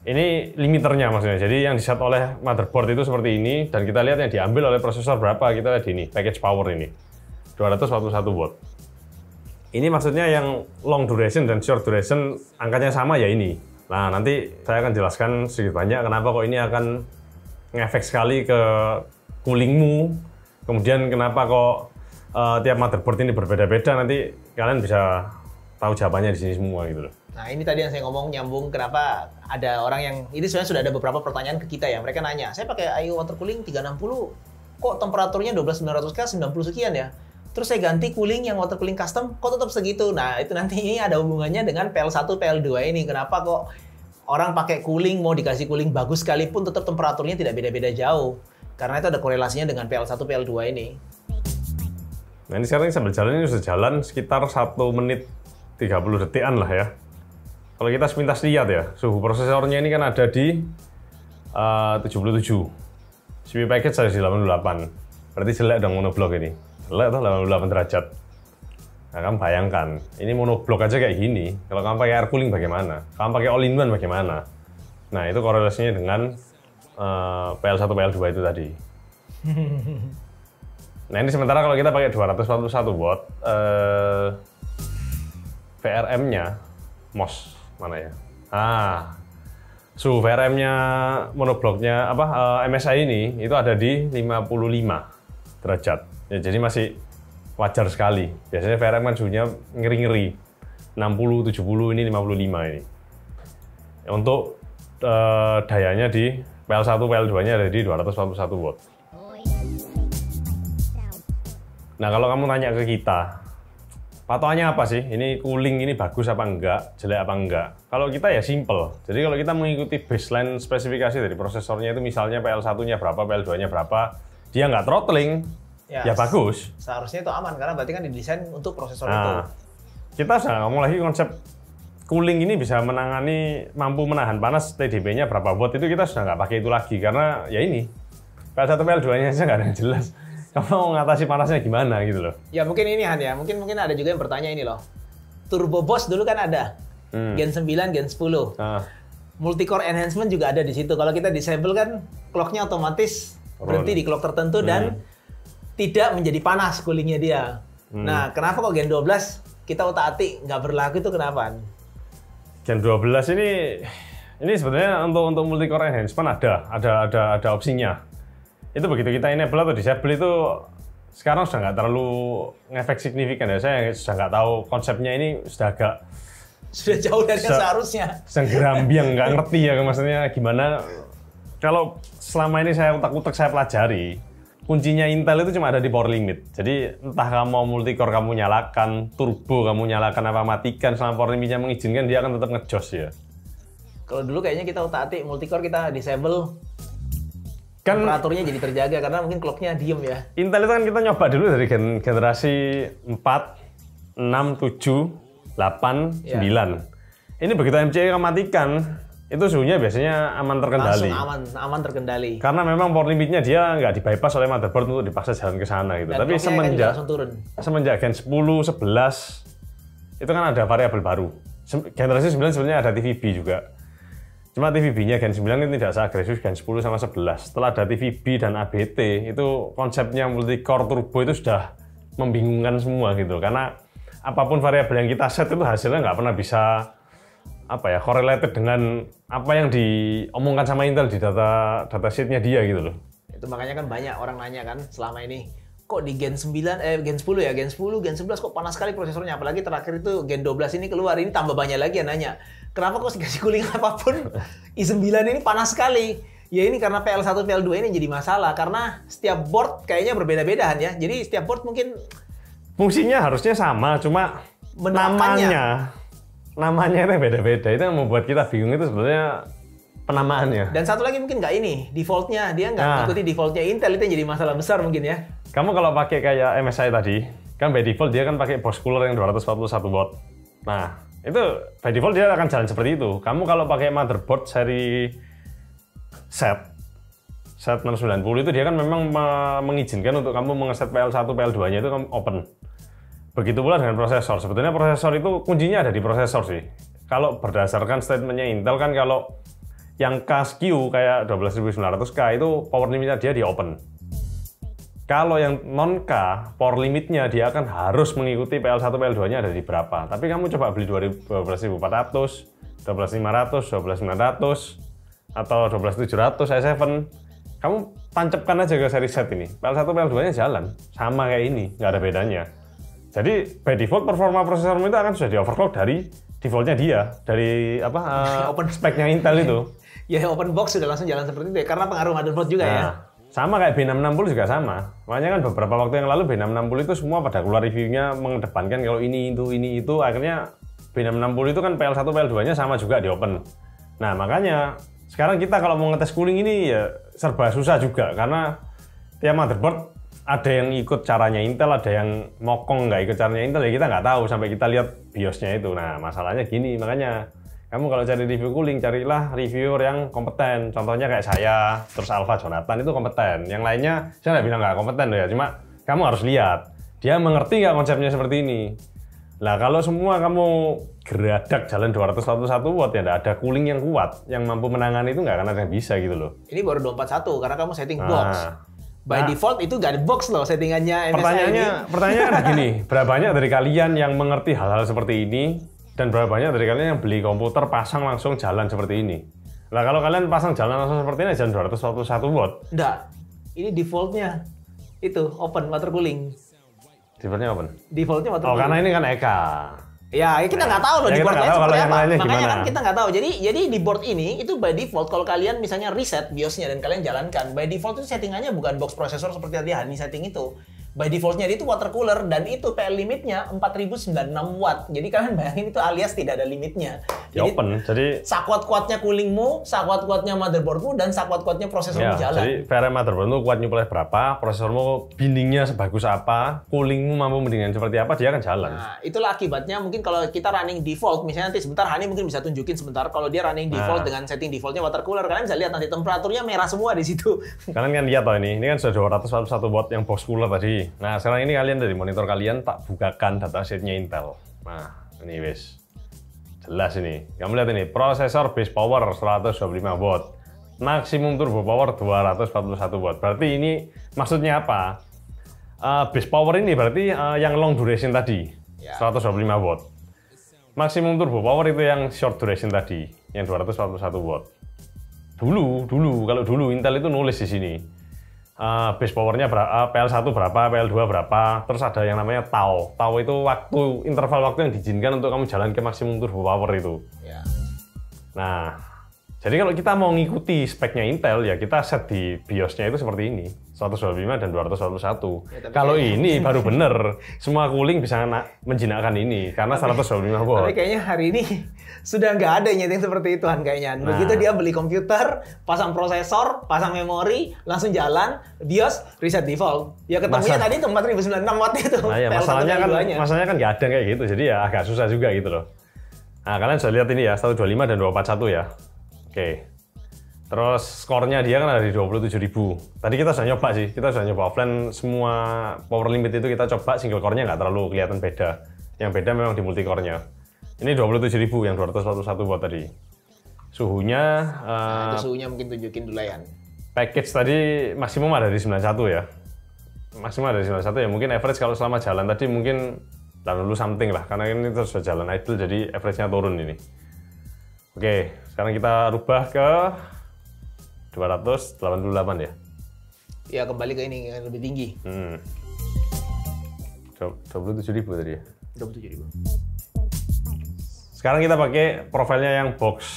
Ini limiternya maksudnya, jadi yang di-set oleh motherboard itu seperti ini, dan kita lihat yang diambil oleh prosesor berapa, kita lihat di ini, package power ini. 241 watt. Ini maksudnya yang long duration dan short duration angkanya sama ya ini. Nah, nanti saya akan jelaskan sedikit banyak kenapa kok ini akan ngefek sekali ke coolingmu. Kemudian kenapa kok tiap motherboard ini berbeda-beda, nanti kalian bisa tahu jawabannya di sini semua gitu loh. Nah, ini tadi yang saya ngomong nyambung kenapa ada orang yang, ini sebenarnya sudah ada beberapa pertanyaan ke kita ya. Mereka nanya, saya pakai IO water cooling 360, kok temperaturnya 12900K 90 sekian ya? Terus saya ganti cooling yang water cooling custom, kok tetap segitu? Nah, itu nanti ini ada hubungannya dengan PL1, PL2 ini. Kenapa kok orang pakai cooling, mau dikasih cooling bagus sekalipun tetap temperaturnya tidak beda-beda jauh. Karena itu ada korelasinya dengan PL1, PL2 ini. Nah, ini sekarang sambil jalan, ini sudah jalan sekitar 1 menit 30 detikan lah ya. Kalau kita sepintas lihat ya, suhu prosesornya ini kan ada di 77. CPU package ada di 88. Berarti jelek dong monoblock ini. Jelek tuh 88 derajat. Nah, kamu bayangkan, ini monoblock aja kayak gini. Kalau kamu pakai air cooling bagaimana? Kamu pakai all-in-one bagaimana? Nah, itu korelasinya dengan PL1, PL2 itu tadi. Nah, ini sementara kalau kita pakai 241 watt, VRM-nya, MOS mana ya? Suhu VRM-nya monoblocknya MSI ini itu ada di 55 derajat. Ya, jadi masih wajar sekali. Biasanya VRM kan suhunya ngeri-ngeri. 60, 70, ini 55 ini. Untuk dayanya di PL1, PL2-nya ada di 241 watt. Nah, kalau kamu tanya ke kita, patokannya apa sih? Ini cooling ini bagus apa enggak? Jelek apa enggak? Kalau kita ya simple. Jadi kalau kita mengikuti baseline spesifikasi dari prosesornya itu misalnya PL1-nya berapa, PL2-nya berapa, dia nggak throttling, ya bagus. Seharusnya itu aman karena berarti kan didesain untuk prosesor itu. Kita sudah ngomong lagi konsep cooling ini bisa mampu menahan panas, TDP-nya berapa watt itu kita sudah nggak pakai itu lagi karena ya ini PL1 PL2-nya aja nggak ada yang jelas. Kamu mau ngatasi panasnya gimana gitu loh. Ya mungkin ini Han ya, mungkin ada juga yang bertanya ini loh. Turbo Boost dulu kan ada. Gen 9, Gen 10. Multicore enhancement juga ada di situ. Kalau kita disable kan clock-nya otomatis berhenti di clock tertentu dan tidak menjadi panas coolingnya dia. Nah, kenapa kok Gen 12 kita utak-atik nggak berlaku itu kenapa? Gen 12 ini sebenarnya untuk multicore enhancement ada opsinya. Itu begitu kita enable atau disable itu sekarang sudah nggak terlalu ngefek signifikan ya. Saya sudah nggak tahu konsepnya ini sudah jauh dari yang seharusnya. Sedang gerambiang, nggak ngerti ya maksudnya gimana. Kalau selama ini saya utak-utak saya pelajari, kuncinya Intel itu cuma ada di power limit. Jadi entah kamu mau multicore kamu nyalakan, turbo kamu nyalakan apa matikan, selama power limitnya mengizinkan dia akan tetap ngejos ya. Kalau dulu kayaknya kita utak-atik multicore kita disable, kan temperaturnya jadi terjaga karena mungkin clock-nya diem ya. Intel itu kan kita nyoba dulu dari generasi 4, 6, 7, 8, 9. Ini begitu MCU matikan, itu suhunya biasanya aman terkendali. Langsung aman terkendali. Karena memang power limitnya dia nggak di-bypass oleh motherboard untuk dipaksa jalan ke sana gitu. Dan tapi semenjak Gen 10, 11, itu kan ada variabel baru. Generasi 9 sebenarnya ada TVB juga. Cuma TVB-nya Gen 9 itu tidak seagresif Gen 10 sama 11. Setelah ada TVB dan ABT, itu konsepnya multi-core turbo itu sudah membingungkan semua gitu. Karena apapun variabel yang kita set itu hasilnya nggak pernah bisa correlated dengan apa yang diomongkan sama Intel di data sheet-nya dia gitu loh. Itu makanya kan banyak orang nanya kan selama ini, kok di Gen 9, Gen 10 ya, Gen 10, Gen 11 kok panas sekali prosesornya. Apalagi terakhir itu Gen 12 ini keluar, ini tambah banyak lagi yang nanya. Kenapa kok dikasih cooling apapun, i9 ini panas sekali? Ya ini karena PL1, PL2 ini jadi masalah. Karena setiap board kayaknya berbeda-bedaan ya. Jadi setiap board mungkin fungsinya harusnya sama, cuma namanya itu beda-beda. Itu yang membuat kita bingung itu sebenarnya penamaannya. Dan satu lagi mungkin nggak ini, defaultnya. Dia nggak ikuti defaultnya Intel, itu yang jadi masalah besar mungkin ya. Kamu kalau pakai kayak MSI tadi, kan by default dia kan pakai box cooler yang 241 watt. Nah, itu by default dia akan jalan seperti itu. Kamu kalau pakai motherboard seri set 990 itu dia kan memang mengizinkan untuk kamu mengeset PL1, PL2-nya itu open. Begitu pula dengan prosesor. Sebetulnya prosesor itu kuncinya ada di prosesor sih. Kalau berdasarkan statementnya Intel kan kalau yang K-SKU kayak 12900K itu power limitnya dia di open. Kalau yang non-K, power limitnya dia akan harus mengikuti PL1, PL2-nya ada di berapa. Tapi kamu coba beli 12.400, 12.500, 12.900, atau 12.700 i7. Kamu tancapkan aja ke seri set ini. PL1, PL2-nya jalan. Sama kayak ini, nggak ada bedanya. Jadi by default performa prosesor itu akan sudah di overclock dari defaultnya dia. Dari open spec-nya Intel itu. Ya open box sudah langsung jalan seperti itu ya. Karena pengaruh motherboard juga ya. Sama kayak B660 juga sama. Makanya kan beberapa waktu yang lalu B660 itu semua pada keluar reviewnya mengedepankan kalau ini itu. Akhirnya B660 itu kan PL1, PL2-nya sama juga di open. Nah makanya sekarang kita kalau mau ngetes cooling ini ya serba susah juga. Karena tiap motherboard ada yang ikut caranya Intel, ada yang mokong nggak ikut caranya Intel. Ya kita nggak tahu sampai kita lihat BIOS-nya itu. Nah masalahnya gini, makanya kamu kalau cari review cooling, carilah reviewer yang kompeten. Contohnya kayak saya, terus Alfa Jonathan itu kompeten. Yang lainnya, saya nggak bilang nggak kompeten loh ya. Cuma kamu harus lihat, dia mengerti nggak konsepnya seperti ini. Nah kalau semua kamu geradak jalan 241 watt ya nggak ada cooling yang kuat, yang mampu menangani itu nggak akan ada yang bisa gitu loh. Ini baru 241 karena kamu setting box. By default itu nggak ada box loh settingannya MSI Pertanyaannya ada gini, berapa banyak dari kalian yang mengerti hal-hal seperti ini? Dan berapa banyak dari kalian yang beli komputer pasang langsung jalan seperti ini? Nah kalau kalian pasang jalan langsung seperti ini jalan 241 watt. Enggak, ini defaultnya itu open water cooling. Defaultnya open? Defaultnya water cooling. Oh karena ini kan EKA. Ya kita nggak tahu loh di board lain seperti apa. Makanya gimana? kan kita nggak tahu. Jadi di board ini itu by default kalau kalian misalnya reset BIOS-nya dan kalian jalankan, by default itu settingannya bukan box prosesor seperti tadi Hani setting itu. by defaultnya dia itu water cooler dan itu PL limitnya 4096 watt. Jadi kalian bayangin itu alias tidak ada limitnya. Di open, jadi sakuat-kuatnya coolingmu, sakuat-kuatnya motherboardmu, dan sakuat-kuatnya prosesormu jalan. Jadi VRM motherboardmu kuat nyuplai berapa, prosesormu bindingnya sebagus apa, coolingmu mampu mendingan seperti apa, dia akan jalan. Nah, itulah akibatnya mungkin kalau kita running default, misalnya nanti sebentar Hani mungkin bisa tunjukin sebentar kalau dia running default dengan setting defaultnya water cooler, kalian bisa lihat nanti temperaturnya merah semua di situ. Kalian kan lihat loh ini kan sudah 241 watt yang box cooler tadi. Nah, sekarang ini kalian dari monitor kalian tak bukakan datasheet-nya Intel. Nah, ini wis. Jelas ini. Kamu lihat ini, prosesor base power 125 watt. Maksimum turbo power 241 watt. Berarti ini maksudnya apa? Base power ini berarti yang long duration tadi, 125 watt. Maksimum turbo power itu yang short duration tadi, yang 241 watt. Dulu kalau dulu Intel itu nulis di sini. Base powernya PL1 berapa, PL2 berapa, terus ada yang namanya tau. Tau itu interval waktu yang diizinkan untuk kamu jalan ke maksimum turbo power itu. Ya. Nah, jadi kalau kita mau ngikuti speknya Intel, ya kita set di BIOS-nya itu seperti ini, 125 dan 241. Ya, kalau ini baru bener, semua cooling bisa menjinakkan ini, karena 125 watt. Tapi kayaknya hari ini sudah nggak ada nyeting seperti itu kan kayaknya. Begitu dia beli komputer, pasang prosesor, pasang memori, langsung jalan, BIOS reset default. Ya ketemunya tadi itu 4096 watt itu. Nah ya, masalahnya kan nggak ada kayak gitu, jadi ya agak susah juga gitu loh. Nah kalian sudah lihat ini ya, 125 dan 241 ya. Oke. Terus skornya dia kan ada di 27.000. Tadi kita sudah nyoba sih, kita sudah nyoba offline semua power limit itu kita coba, single core-nya nggak terlalu kelihatan beda. Yang beda memang di multi core-nya. Ini 27.000 yang 241 watt tadi. Suhunya itu suhunya mungkin tunjukin dulu ya. Package tadi maksimum ada di 91 ya. Maksimum ada di 91 ya, mungkin average kalau selama jalan tadi mungkin 80 something lah, karena ini terus sudah jalan idle jadi average-nya turun ini. Oke, sekarang kita rubah ke 288 ya. Ya kembali ke ini yang lebih tinggi. 27.000 tadi ya. 27.000. Sekarang kita pakai profilnya yang box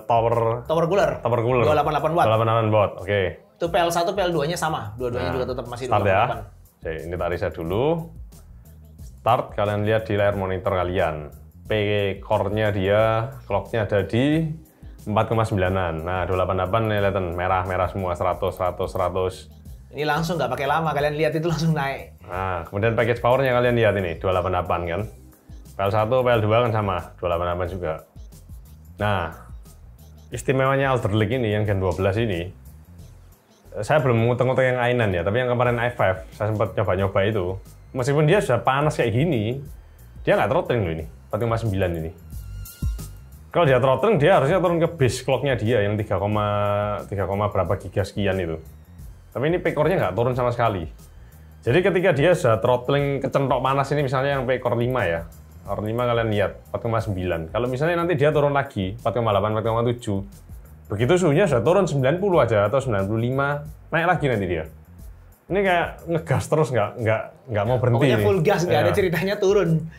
tower cooler. 288 watt. 288 watt. Oke. Itu PL1, PL2-nya sama. Dua-duanya juga tetap masih 288. Start ya. Oke, ini tak reset dulu. Start, kalian lihat di layar monitor kalian. Core-nya dia, clock-nya ada di 4,9-an. Nah, 288 nih, lihat merah-merah semua, 100. Ini langsung nggak pakai lama, kalian lihat itu langsung naik. Nah, kemudian package power-nya kalian lihat ini, 288 kan. PL1, PL2 kan sama, 288 juga. Nah, istimewanya Alder Lake ini, yang Gen 12 ini, saya belum ngutek-ngutek yang i9 ya, tapi yang kemarin i5, saya sempat nyoba-nyoba itu. Meskipun dia sudah panas kayak gini, dia nggak throttling loh ini, 4,9 ini. Kalau dia throttling, dia harusnya turun ke base clock-nya dia yang 3, berapa giga sekian itu. Tapi ini P-core-nya nggak turun sama sekali. Jadi ketika dia sudah throttling kecentok panas ini, misalnya yang P-core 5 ya, Core 5 kalian lihat 4,9. Kalau misalnya nanti dia turun lagi 4,8, 4,7, begitu suhunya sudah turun 90 aja atau 95, naik lagi nanti dia. Ini kayak ngegas terus nggak mau berhenti. Pokoknya full gas, nggak ada ceritanya turun.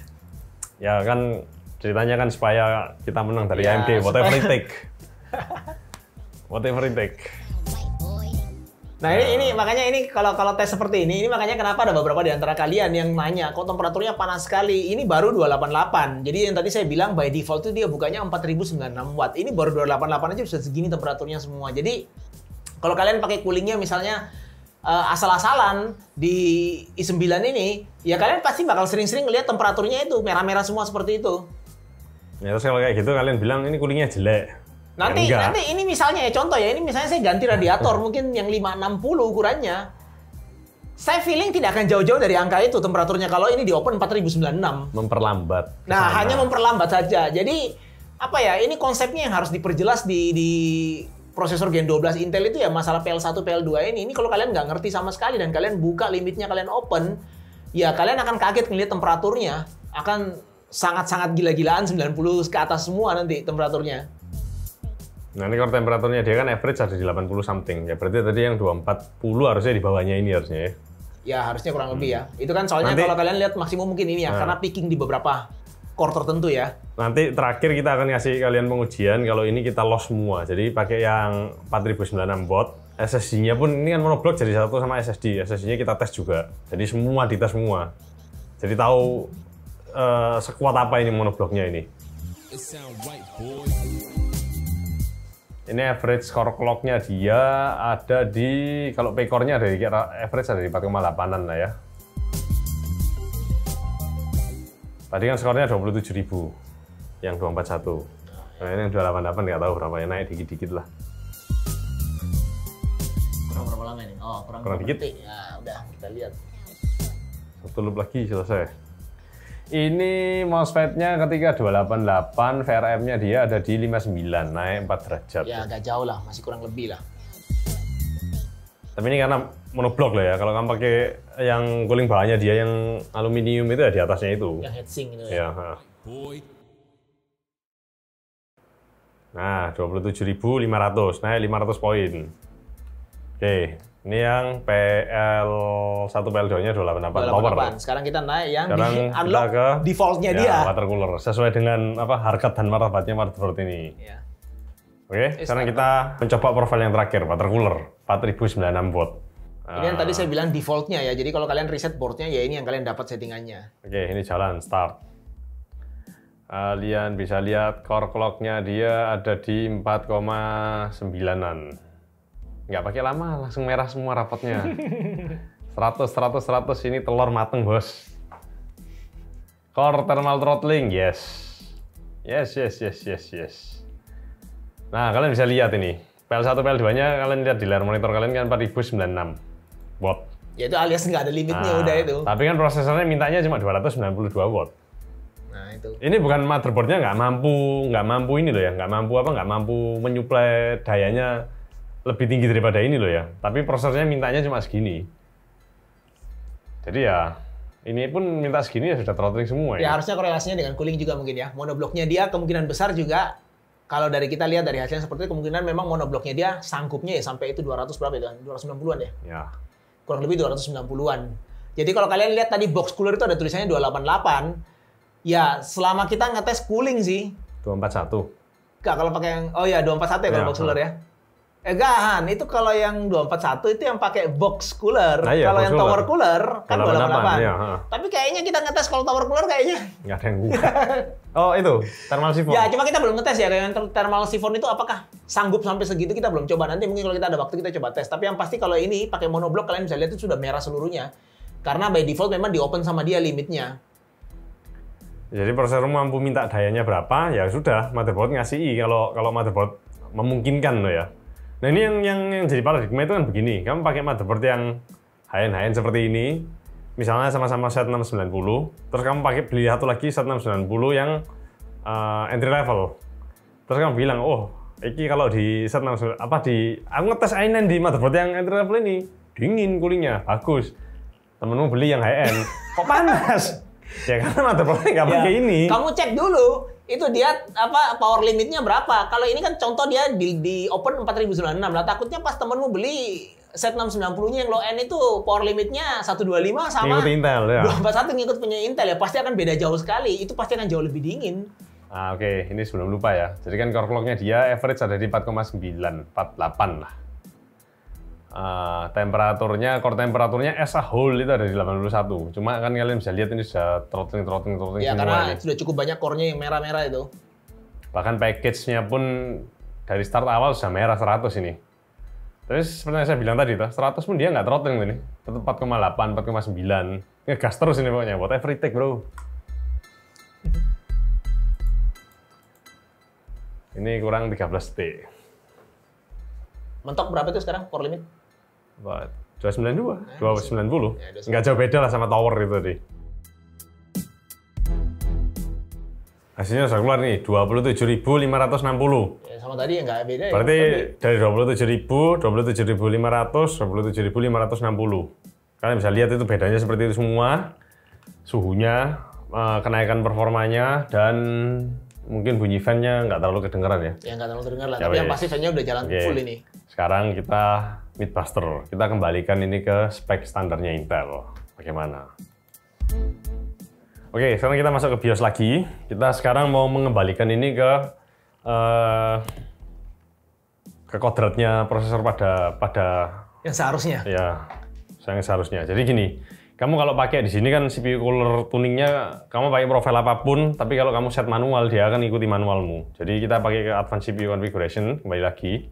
Ya kan ceritanya kan supaya kita menang dari AMD, whatever it take. Whatever it take. Nah ini makanya ini kalau tes seperti ini makanya kenapa ada beberapa di antara kalian yang nanya kok temperaturnya panas sekali. Ini baru 288. Jadi yang tadi saya bilang by default itu dia bukanya 4096 watt. Ini baru 288 aja bisa segini temperaturnya semua. Jadi kalau kalian pakai coolingnya misalnya asal-asalan di i9 ini, ya kalian pasti bakal sering-sering lihat temperaturnya itu merah-merah semua seperti itu. Ya terus kalau kayak gitu kalian bilang ini coolingnya jelek. Nanti ini misalnya ya contoh ya, ini misalnya saya ganti radiator mungkin yang 560 ukurannya. Saya feeling tidak akan jauh-jauh dari angka itu temperaturnya kalau ini di open 4096. Memperlambat. Nah, hanya memperlambat saja. Jadi apa ya, ini konsepnya yang harus diperjelas di prosesor Gen 12 Intel itu ya masalah PL1, PL2 ini. Ini kalau kalian nggak ngerti sama sekali dan kalian buka limitnya, kalian open, ya kalian akan kaget ngelihat temperaturnya. Akan sangat-sangat gila-gilaan 90 ke atas semua nanti temperaturnya. Nah ini kalau temperaturnya dia kan average ada di 80 something. Ya berarti tadi yang 240 harusnya di bawahnya ini harusnya ya. Ya harusnya kurang lebih ya. Itu kan soalnya nanti, kalau kalian lihat maksimum mungkin ini ya, karena peaking di beberapa core tertentu ya. Nanti terakhir kita akan ngasih kalian pengujian kalau ini kita loss semua. Jadi pakai yang 4096 watt, SSD-nya pun ini kan monoblock jadi satu sama SSD. SSD-nya kita tes juga. Jadi semua dites semua. Jadi tahu sekuat apa ini monoblocknya ini. Ini average core clock-nya dia ada di, kalau P-core-nya ada di average ada di 4,8-an lah ya. Tadi kan skornya 27.000 yang 241. Nah ini yang 288 nggak tahu berapa ya, naik dikit-dikit lah. Kurang berapa lama ini? Oh, kurang dikit. Ya udah, kita lihat. Satu loop lagi selesai. Ini MOSFET-nya ketika 288, VRM-nya dia ada di 59, naik 4 derajat. Ya agak jauh lah, masih kurang lebih lah. Tapi ini karena monoblock lah ya, kalau kamu pakai yang cooling bawahnya dia yang aluminium itu ya di atasnya itu. Yang heatsink itu ya. Nah, 27.500, naik 500 poin. Oke, ini yang PL1 PL2-nya 288 power. Sekarang kita naik yang sekarang di unlock ke default-nya dia. Water cooler, sesuai dengan apa harkat dan martabatnya motherboard ini. Ya. Oke, sekarang kita mencoba profil yang terakhir, water cooler, 4096 watt. Ini yang tadi saya bilang default-nya ya, jadi kalau kalian reset board-nya ya ini yang kalian dapat settingannya. Oke, ini jalan, start. Kalian bisa lihat core clock-nya dia ada di 4,9-an. Nggak pakai lama, langsung merah semua rapotnya. 100, 100, 100, ini telur mateng, bos. Core thermal throttling, yes. Yes. Nah, kalian bisa lihat ini. PL1, PL2-nya kalian lihat di layar monitor kalian kan 4096 watt. Ya itu alias nggak ada limitnya udah itu. Tapi kan prosesornya mintanya cuma 292 watt. Nah itu. Ini bukan motherboardnya nggak mampu ini loh ya, nggak mampu menyuplai dayanya lebih tinggi daripada ini loh ya. Tapi prosesornya mintanya cuma segini. Jadi ya ini pun minta segini ya sudah throttling semua ya. Harusnya korelasinya dengan cooling juga mungkin ya. Monoblocknya dia kemungkinan besar juga. Kalau dari kita lihat dari hasilnya seperti itu, kemungkinan memang monoblocknya dia sanggupnya ya sampai itu 200 berapa itu? 290-an ya? Ya. Kurang lebih 290-an. Jadi kalau kalian lihat tadi box cooler itu ada tulisannya 288. Ya, selama kita ngetes cooling sih. 241. Enggak, kalau pakai yang, oh ya 241 ya kalau box cooler ya. Gahan, itu kalau yang 241 itu yang pakai box cooler. Nah, iya, kalau yang tower cooler kan 288. Ya, tapi kayaknya kita ngetes kalau tower cooler kayaknya. Nggak ada yang buka. Oh itu, thermal siphon. Ya, cuma kita belum ngetes ya. Kayak yang thermal siphon itu apakah sanggup sampai segitu kita belum coba. Nanti mungkin kalau kita ada waktu kita coba tes. Tapi yang pasti kalau ini pakai monoblock kalian bisa lihat itu sudah merah seluruhnya. Karena by default memang di open sama dia limitnya. Jadi prosesor mampu minta dayanya berapa, ya sudah motherboard ngasih kalau motherboard memungkinkan loh ya. Nah ini yang jadi paradigma itu kan begini, kamu pakai motherboard yang high-end seperti ini, misalnya sama-sama Z690, terus kamu beli satu lagi Z690 yang entry level, terus kamu bilang, oh, ini kalau di Z690, aku ngetes i9 di motherboard yang entry level ini, dingin coolingnya, bagus. Temenmu beli yang high-end, kok panas? Ya karena motherboardnya nggak pakai ini. Kamu cek dulu, itu dia power limitnya berapa. Kalau ini kan contoh dia di open 4096. Lah takutnya pas temenmu beli Z690-nya yang low end itu power limitnya 125 sama ngikut Intel ya. 241 ngikut punya Intel ya. Pasti akan beda jauh sekali. Itu pasti akan jauh lebih dingin. Oke, ini sebelum lupa ya. Jadi kan core clock-nya dia average ada di 4,9, 48 lah. Core temperaturnya as a whole itu ada di 81. Cuma kan kalian bisa lihat ini sudah throttling ya, semua karena ini. Sudah cukup banyak core-nya yang merah-merah itu. Bahkan package-nya pun dari start awal sudah merah 100 ini. Terus seperti yang saya bilang tadi, 100 pun dia nggak throttling ini. Tetap 4,8, 4,9. Ngegas terus ini pokoknya, whatever it take, bro. Ini kurang 13 detik. Mentok berapa itu sekarang core limit? 292, 290. Ya, nggak jauh beda lah sama tower itu tadi. Hasilnya sudah keluar nih, 27.560. Ya, sama tadi ya nggak beda ya. Berarti dari 27.000, 27.500, 27.560. Kalian bisa lihat itu bedanya seperti itu semua. Suhunya, kenaikan performanya, dan mungkin bunyi fan-nya nggak terlalu kedengeran ya. Ya nggak terlalu kedengeran lah, tapi yang pasti fan-nya udah jalan full ini. Sekarang kita Midbuster, kita kembalikan ini ke spek standarnya Intel. Bagaimana? Oke, sekarang kita masuk ke BIOS lagi. Kita sekarang mau mengembalikan ini ke ke kodratnya prosesor pada yang seharusnya. Ya, yang seharusnya. Jadi gini, kamu kalau pakai di sini kan CPU cooler tuningnya kamu pakai profile apapun, tapi kalau kamu set manual dia akan ikuti manualmu. Jadi kita pakai ke advanced CPU configuration, kembali lagi.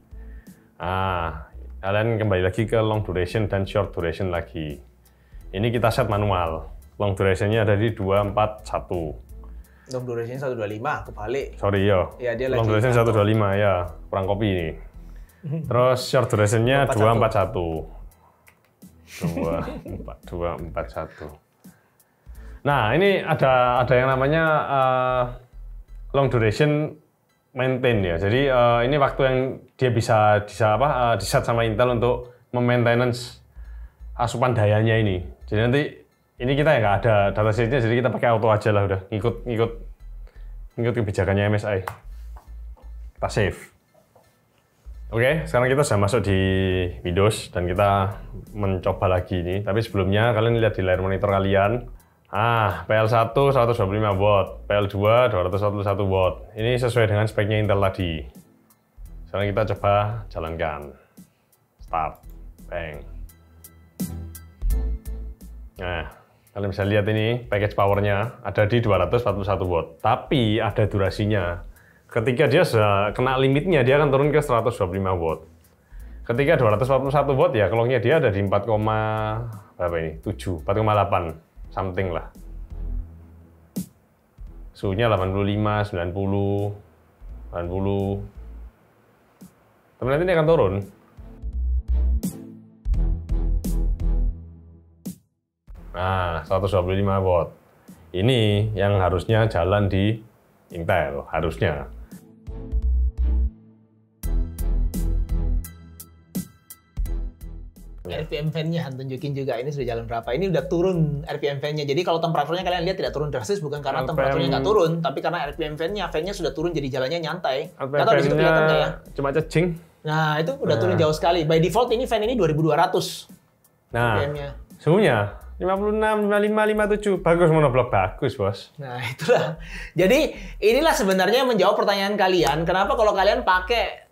Kalian kembali lagi ke long duration dan short duration lagi. Ini kita set manual. Long durationnya ada di 241. Long duration 125, kebalik. Sorry yo. Ya, dia long lagi duration 125 ya, kurang kopi ini. Terus short durationnya 241. 241. Nah, ini ada yang namanya long duration maintain ya. Jadi ini waktu yang dia bisa di-set sama Intel untuk memaintenance asupan dayanya ini. Jadi nanti ini kita ya nggak ada datasheetnya, jadi kita pakai auto aja lah, udah ngikut kebijakannya MSI. Kita save. Oke, sekarang kita sudah masuk di Windows dan kita mencoba lagi ini. Tapi sebelumnya kalian lihat di layar monitor kalian. PL1 125 watt, PL2 201 watt. Ini sesuai dengan speknya Intel tadi. Sekarang kita coba jalankan. Start. Bang. Nah, kalian bisa lihat ini package powernya ada di 241 watt. Tapi ada durasinya. Ketika dia sudah kena limitnya, dia akan turun ke 125 watt. Ketika 241 watt ya, clocknya dia ada di 4,8 something lah. Suhunya 85, 90, 90. Tapi nanti ini akan turun. Nah, 125 watt. Ini yang harusnya jalan di Intel, harusnya. RPM fan-nya tunjukin juga ini sudah jalan berapa. Ini udah turun RPM fan-nya. Jadi kalau temperaturnya kalian lihat tidak turun drastis bukan karena temperaturnya nggak turun, tapi karena RPM fan-nya sudah turun jadi jalannya nyantai. Nggak tahu di situ kelihatan nggak ya? Cuma cacing. Nah, itu udah turun jauh sekali. By default ini fan ini 2200 RPM-nya. Suhunya 56, 55, 57. Bagus, monoblok bagus, Bos. Nah, itulah. Jadi, inilah sebenarnya yang menjawab pertanyaan kalian, kenapa kalau kalian pakai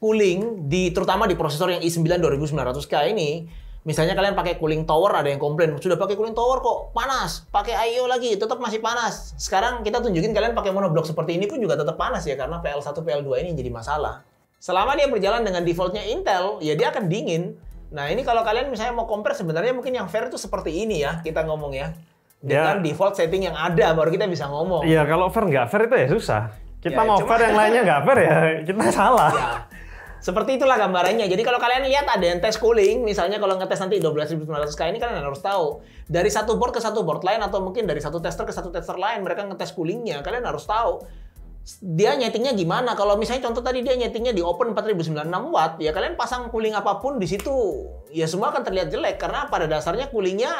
cooling terutama di prosesor yang i9 2900K ini, misalnya kalian pakai cooling tower, ada yang komplain, sudah pakai cooling tower kok panas, pakai I/O lagi tetap masih panas. Sekarang kita tunjukin kalian pakai monoblok seperti ini pun juga tetap panas ya, karena PL1 PL2 ini jadi masalah. Selama dia berjalan dengan defaultnya Intel, ya dia akan dingin. Nah, ini kalau kalian misalnya mau compare, sebenarnya mungkin yang fair itu seperti ini ya, kita ngomong ya. Dengan default setting yang ada, baru kita bisa ngomong. Iya, kalau fair nggak fair itu ya susah. Kita mau fair, yang lainnya nggak fair ya, kita salah. Ya. Seperti itulah gambarannya. Jadi kalau kalian lihat ada yang tes cooling, misalnya kalau ngetes nanti 12900K ini, kalian harus tahu. Dari satu board ke satu board lain, atau mungkin dari satu tester ke satu tester lain, mereka ngetes coolingnya. Kalian harus tahu. Dia nyetingnya gimana. Kalau misalnya contoh tadi dia nyetingnya di open 4096 watt, ya kalian pasang cooling apapun di situ, ya semua akan terlihat jelek. Karena pada dasarnya coolingnya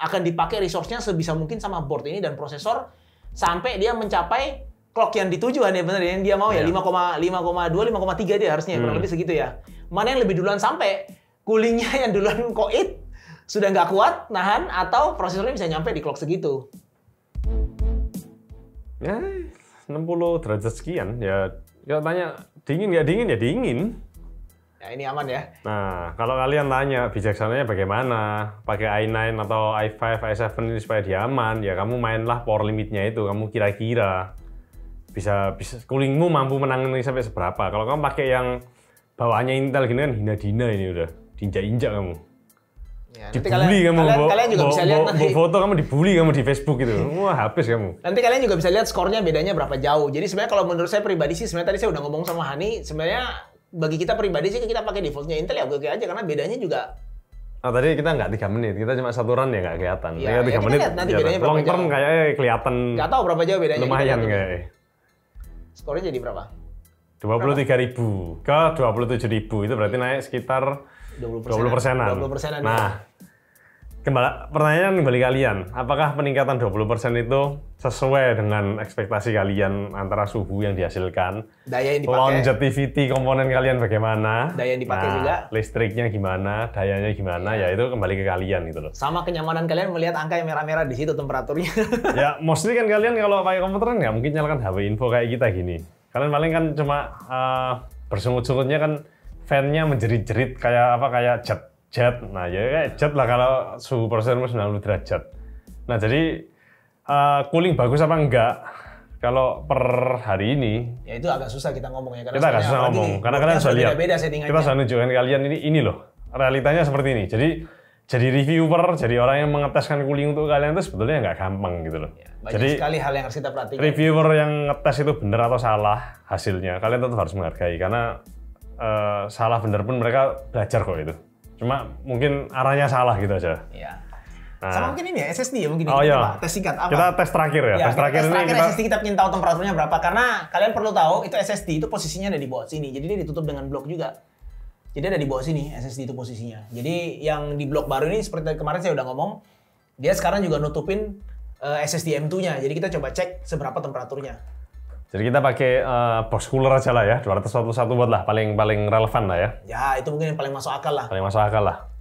akan dipakai resource-nya sebisa mungkin sama board ini dan prosesor, sampai dia mencapai clock yang ditujuan ya, bener ya, yang dia mau ya, 5,2, 5,3 dia harusnya, kurang lebih segitu ya. Mana yang lebih duluan sampai, coolingnya yang duluan koit, sudah nggak kuat, nahan, atau prosesornya bisa nyampe di clock segitu. Ya, 60 derajat sekian, ya kalau tanya dingin nggak dingin, ya dingin. Ya ini aman ya. Nah, kalau kalian tanya bijaksananya bagaimana, pakai i9 atau i5, i7 ini supaya dia aman, ya kamu mainlah power limitnya itu, kamu kira-kira. Bisa coolingmu mampu menangani sampai seberapa. Kalau kamu pakai yang bawaannya Intel gini kan hina-dina ini udah diinjak-injak kamu. Ya, dibully kalian juga bisa lihat nanti. Foto kamu dibully kamu di Facebook gitu. Wah, habis kamu. Nanti kalian juga bisa lihat skornya bedanya berapa jauh. Jadi sebenarnya kalau menurut saya pribadi sih, sebenarnya tadi saya udah ngomong sama Hani, sebenarnya bagi kita pribadi sih kita pakai defaultnya Intel ya oke aja, karena bedanya juga. Nah, tadi kita nggak 3 menit, kita cuma 1 run ya nggak kelihatan. Ya, 3 menit. Nanti bedanya berapa long jauh. term kayaknya kelihatan. Nggak tahu berapa jauh bedanya. Lumayan kayaknya. Skornya jadi berapa? 23.000 ke 27.000, itu berarti naik sekitar 20%-an. 20%-an. Nah, pertanyaan kembali kalian, apakah peningkatan 20% itu sesuai dengan ekspektasi kalian antara suhu yang dihasilkan, daya yang dipakai, longevity komponen kalian bagaimana, daya yang dipakai juga, listriknya gimana, dayanya gimana, ya itu kembali ke kalian gitu loh. Sama kenyamanan kalian melihat angka yang merah-merah di situ temperaturnya. Ya, mostly kan kalian kalau pakai komputer nggak mungkin nyalakan HP info kayak kita gini. Kalian paling kan cuma bersungut-sungutnya kan fan-nya menjerit-jerit kayak apa, kayak jet. Nah, ya kayak jet lah kalau suhu prosesor 90 derajat. Nah, jadi cooling bagus apa enggak? Kalau per hari ini, ya itu agak susah kita ngomong ya. Kita agak susah ngomong, karena kalian sudah lihat. Kita sudah nunjukkan kalian ini loh, realitanya seperti ini. Jadi reviewer, jadi orang yang mengeteskan cooling untuk kalian itu sebetulnya nggak gampang gitu loh. Ya, banyak jadi sekali hal yang harus kita perhatikan. Reviewer yang ngetes itu benar atau salah hasilnya, kalian tetap harus menghargai karena salah benar pun mereka belajar kok itu. Cuma mungkin arahnya salah gitu aja. Iya. Nah, sama mungkin ini ya SSD ya mungkin. Oh iya. Tes singkat apa? Kita tes terakhir ya. Tes terakhir ini kita SSD kita ingin tahu temperaturnya berapa karena kalian perlu tahu itu SSD itu posisinya ada di bawah sini. Jadi dia ditutup dengan blok juga. Jadi ada di bawah sini SSD itu posisinya. Jadi yang di blok baru ini seperti kemarin saya udah ngomong, dia sekarang juga nutupin SSD M2-nya. Jadi kita coba cek seberapa temperaturnya. Jadi kita pakai box cooler aja lah ya, 241 watt lah, paling relevan lah ya. Ya, itu mungkin yang paling masuk akal lah. Paling masuk akal lah.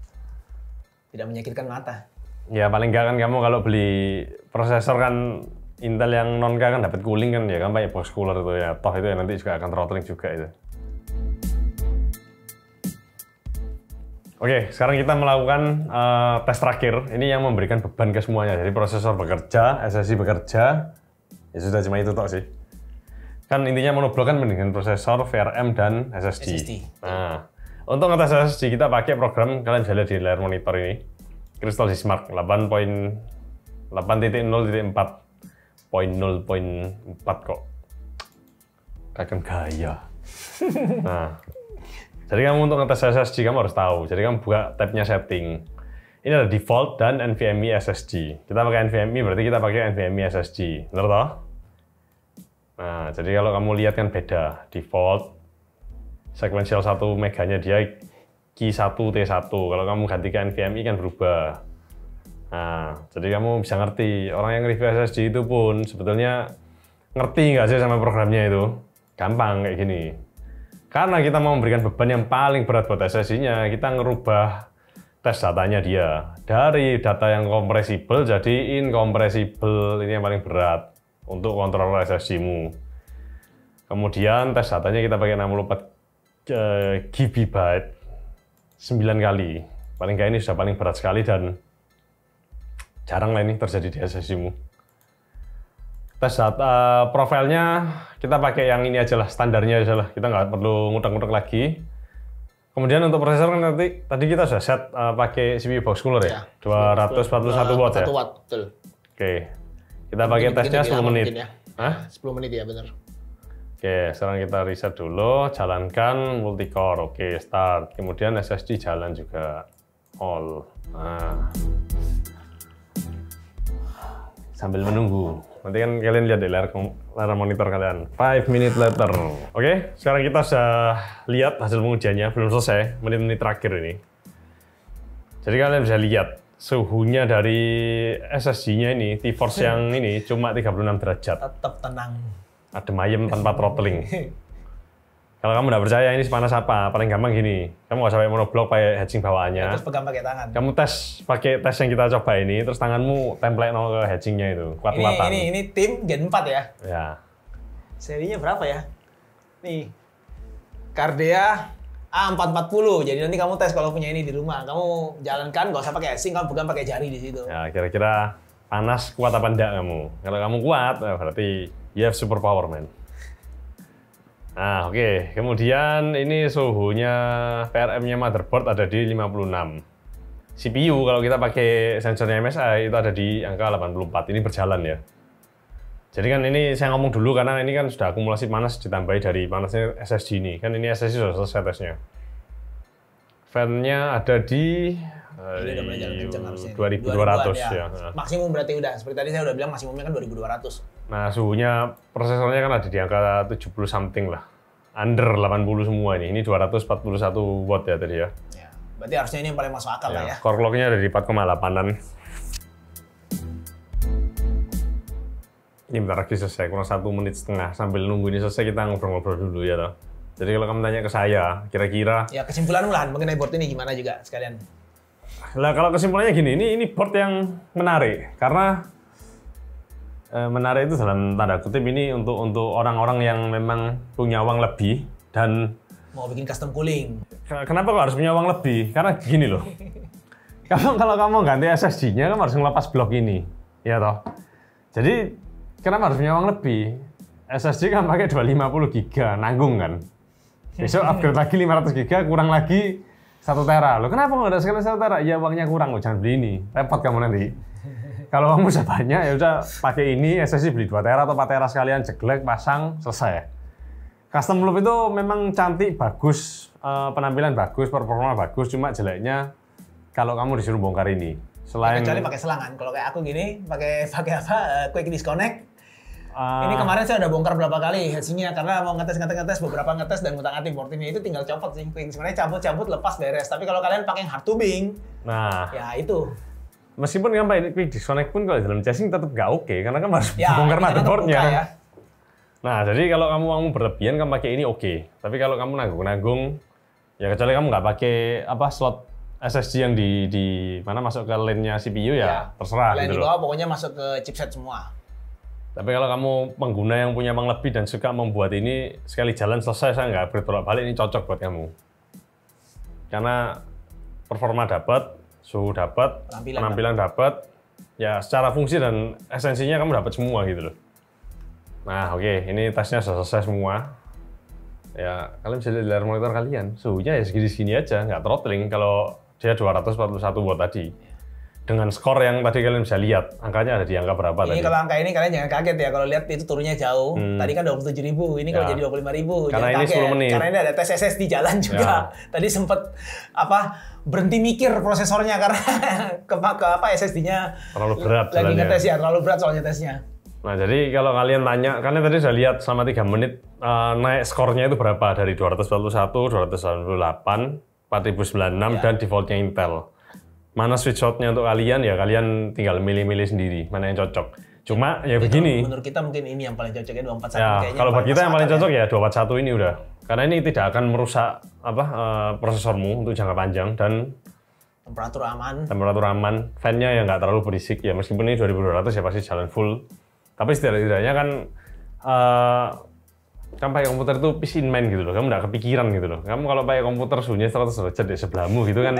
Tidak menyakitkan mata. Ya paling nggak kan kamu kalau beli prosesor kan Intel yang non-K kan dapat cooling kan ya kan pakai box cooler itu ya. Toh itu ya nanti juga akan throttling juga itu. Oke, sekarang kita melakukan tes terakhir. Ini yang memberikan beban ke semuanya. Jadi prosesor bekerja, SSD bekerja. Ya sudah cuma itu tok sih. Kan intinya monoblok kan mendingan prosesor, VRM, dan SSD. Nah, untuk ngetes SSD kita pakai program, kalian bisa lihat di layar monitor ini. Crystal Sysmark 8.0.4.0.4 kok. Kagak gaya. Nah, jadi kamu untuk ngetes SSD kamu harus tahu. Jadi kamu buka tabnya setting. Ini ada default dan NVMe SSD. Kita pakai NVMe berarti kita pakai NVMe SSD. Benar toh? Nah, jadi kalau kamu lihat kan beda. Default sequential 1 meganya dia Q1 T1. Kalau kamu ganti ke NVMe kan berubah. Nah, jadi kamu bisa ngerti. Orang yang review SSD itu pun sebetulnya ngerti nggak sih sama programnya itu? Gampang kayak gini. Karena kita mau memberikan beban yang paling berat buat SSD-nya, kita ngerubah tes datanya dia. Dari data yang kompresibel jadi incompressible. Ini yang paling berat untuk controller SSD-mu. Kemudian tes datanya kita pakai 64 GB. 9 kali. Paling nggak ini sudah paling berat sekali dan jarang lah ini terjadi di SSD-mu. Tes data profilnya kita pakai yang ini aja lah, standarnya aja lah. Kita nggak perlu ngutak-ngutak lagi. Kemudian untuk prosesor kan nanti tadi kita sudah set pakai CPU box cooler ya, 241 watt ya. 1 watt, betul. Oke. Kita pakai tesnya 10 menit. Ya. Hah? 10 menit ya, benar. Oke, sekarang kita reset dulu, jalankan multicore, oke, start. Kemudian SSD jalan juga, all. Nah. Sambil menunggu, nanti kan kalian lihat di layar monitor kalian. 5 minutes later. Oke, sekarang kita sudah lihat hasil pengujiannya, belum selesai, menit-menit terakhir ini. Jadi kalian bisa lihat, suhunya dari SSD-nya ini, T-Force yang ini, cuma 36 derajat. Tetap tenang. Adem ayem tanpa throttling. Kalau kamu nggak percaya ini sepanas apa, paling gampang gini. Kamu nggak sampai monoblok pakai heatsink bawaannya. Terus pegang pakai tangan. Kamu tes pakai tes yang kita coba ini, terus tanganmu template ke heatsinknya itu, kuat-kuatan. Ini tim Gen 4 ya. Ya. Serinya berapa ya? Nih, Cardea A440. Jadi nanti kamu tes kalau punya ini di rumah. Kamu jalankan, nggak usah pakai heatsink, kamu pegang pakai jari di situ. Ya, kira-kira panas kuat apa enggak kamu? Kalau kamu kuat, berarti you have super power, man. Nah, oke. Kemudian ini suhunya VRM-nya motherboard ada di 56. CPU kalau kita pakai sensornya MSI itu ada di angka 84. Ini berjalan ya. Jadi kan ini saya ngomong dulu karena ini kan sudah akumulasi panas ditambahi dari panasnya SSD ini. Kan ini SSD sudah selesai tesnya. Fan-nya ada di 2200 ya. Maksimum berarti udah. Seperti tadi saya udah bilang maksimumnya kan 2200. Nah, suhunya prosesornya kan ada di angka 70 something lah. Under 80 semua ini. Ini 241 watt ya tadi ya. Ya, berarti harusnya ini yang paling masuk akal lah ya. Core clock-nya ada di 4,8-an. Ini bentar lagi selesai, kurang 1,5 menit. Sambil nunggu ini selesai kita ngobrol-ngobrol dulu ya toh. Jadi kalau kamu tanya ke saya, kira-kira... Ya kesimpulan lah mengenai board ini gimana juga sekalian. Lah kalau kesimpulannya gini, ini board yang menarik. Karena menarik itu dalam tanda kutip ini untuk orang-orang yang memang punya uang lebih dan mau bikin custom cooling. Kenapa kok harus punya uang lebih? Karena gini loh. Kalau kamu ganti SSD-nya, kamu harus ngelepas blok ini, ya toh. Jadi kenapa harus punya uang lebih? SSD kan pakai 250 GB, nanggung kan. Besok upgrade lagi 500 GB, kurang lagi 1 tera. Loh kenapa nggak ada sekali 1 tera? Ya uangnya kurang, jangan beli ini. Repot kamu nanti. Kalau kamu udah banyak, ya udah pakai ini, SSD beli 2 tera atau 4 tera sekalian, jeglek, pasang, selesai. Custom loop itu memang cantik, bagus, penampilan bagus, performa bagus, cuma jeleknya kalau kamu disuruh bongkar ini. Selain kecuali pakai selangan. Kalau kayak aku gini, pakai apa? Quick disconnect. Ini kemarin saya udah bongkar berapa kali headsink-nya karena mau ngetes beberapa ngetes dan ngutak-ngatik board ini, itu tinggal copot sih. Sebenarnya cabut lepas beres. Tapi kalau kalian pakai hard tubing, nah ya itu. Meskipun kan pakai quick disconnect pun kalau dalam casing tetap nggak oke karena kan harus ya, bongkar motherboard-nya. Ya. Nah, jadi kalau kamu berlebihan kamu pakai ini oke. Tapi kalau kamu nanggung, ya kecuali kamu nggak pakai slot SSD yang di mana masuk ke lane-nya CPU ya terserah lane gitu di bawah pokoknya masuk ke chipset semua. Tapi kalau kamu pengguna yang punya uang lebih dan suka membuat ini sekali jalan selesai, saya nggak bolak-balik, ini cocok buat kamu. Karena performa dapat, suhu dapat, penampilan dapat, ya secara fungsi dan esensinya kamu dapat semua gitu loh. Nah oke, ini tesnya sudah selesai semua. Ya kalian bisa lihat di layar monitor kalian, suhunya ya segini-segini aja, nggak throttling kalau dia 241 watt tadi. Dengan skor yang tadi kalian bisa lihat, angkanya ada di angka berapa tadi? Ini kalau angka ini kalian jangan kaget ya, kalau lihat itu turunnya jauh. Tadi kan 27.000, ini kalau jadi 25.000. Karena ini 10 menit. Karena ini ada tes SSD jalan juga. Tadi sempet berhenti mikir prosesornya karena ke SSD-nya terlalu berat lagi jalannya. ngetes ya, terlalu berat soalnya tesnya. Nah, jadi kalau kalian tanya, kalian tadi sudah lihat selama 3 menit naik skornya itu berapa? Dari 241, 298, 4096, dan defaultnya Intel. Mana switch shot-nya untuk kalian, ya kalian tinggal milih-milih sendiri, mana yang cocok. Cuma ya begini. Menurut kita mungkin ini yang paling cocok ya, 241 ya, kayaknya. Kalau buat kita yang paling cocok ya 241 ini udah. Karena ini tidak akan merusak prosesormu untuk jangka panjang dan temperatur aman. Fan-nya yang nggak terlalu berisik ya, meskipun ini 2200 ya pasti jalan full. Tapi setidaknya kan pakai komputer itu peace in mind gitu loh, kamu nggak kepikiran gitu loh. Kamu kalau pakai komputer suhunya 100 derajat di sebelahmu gitu kan,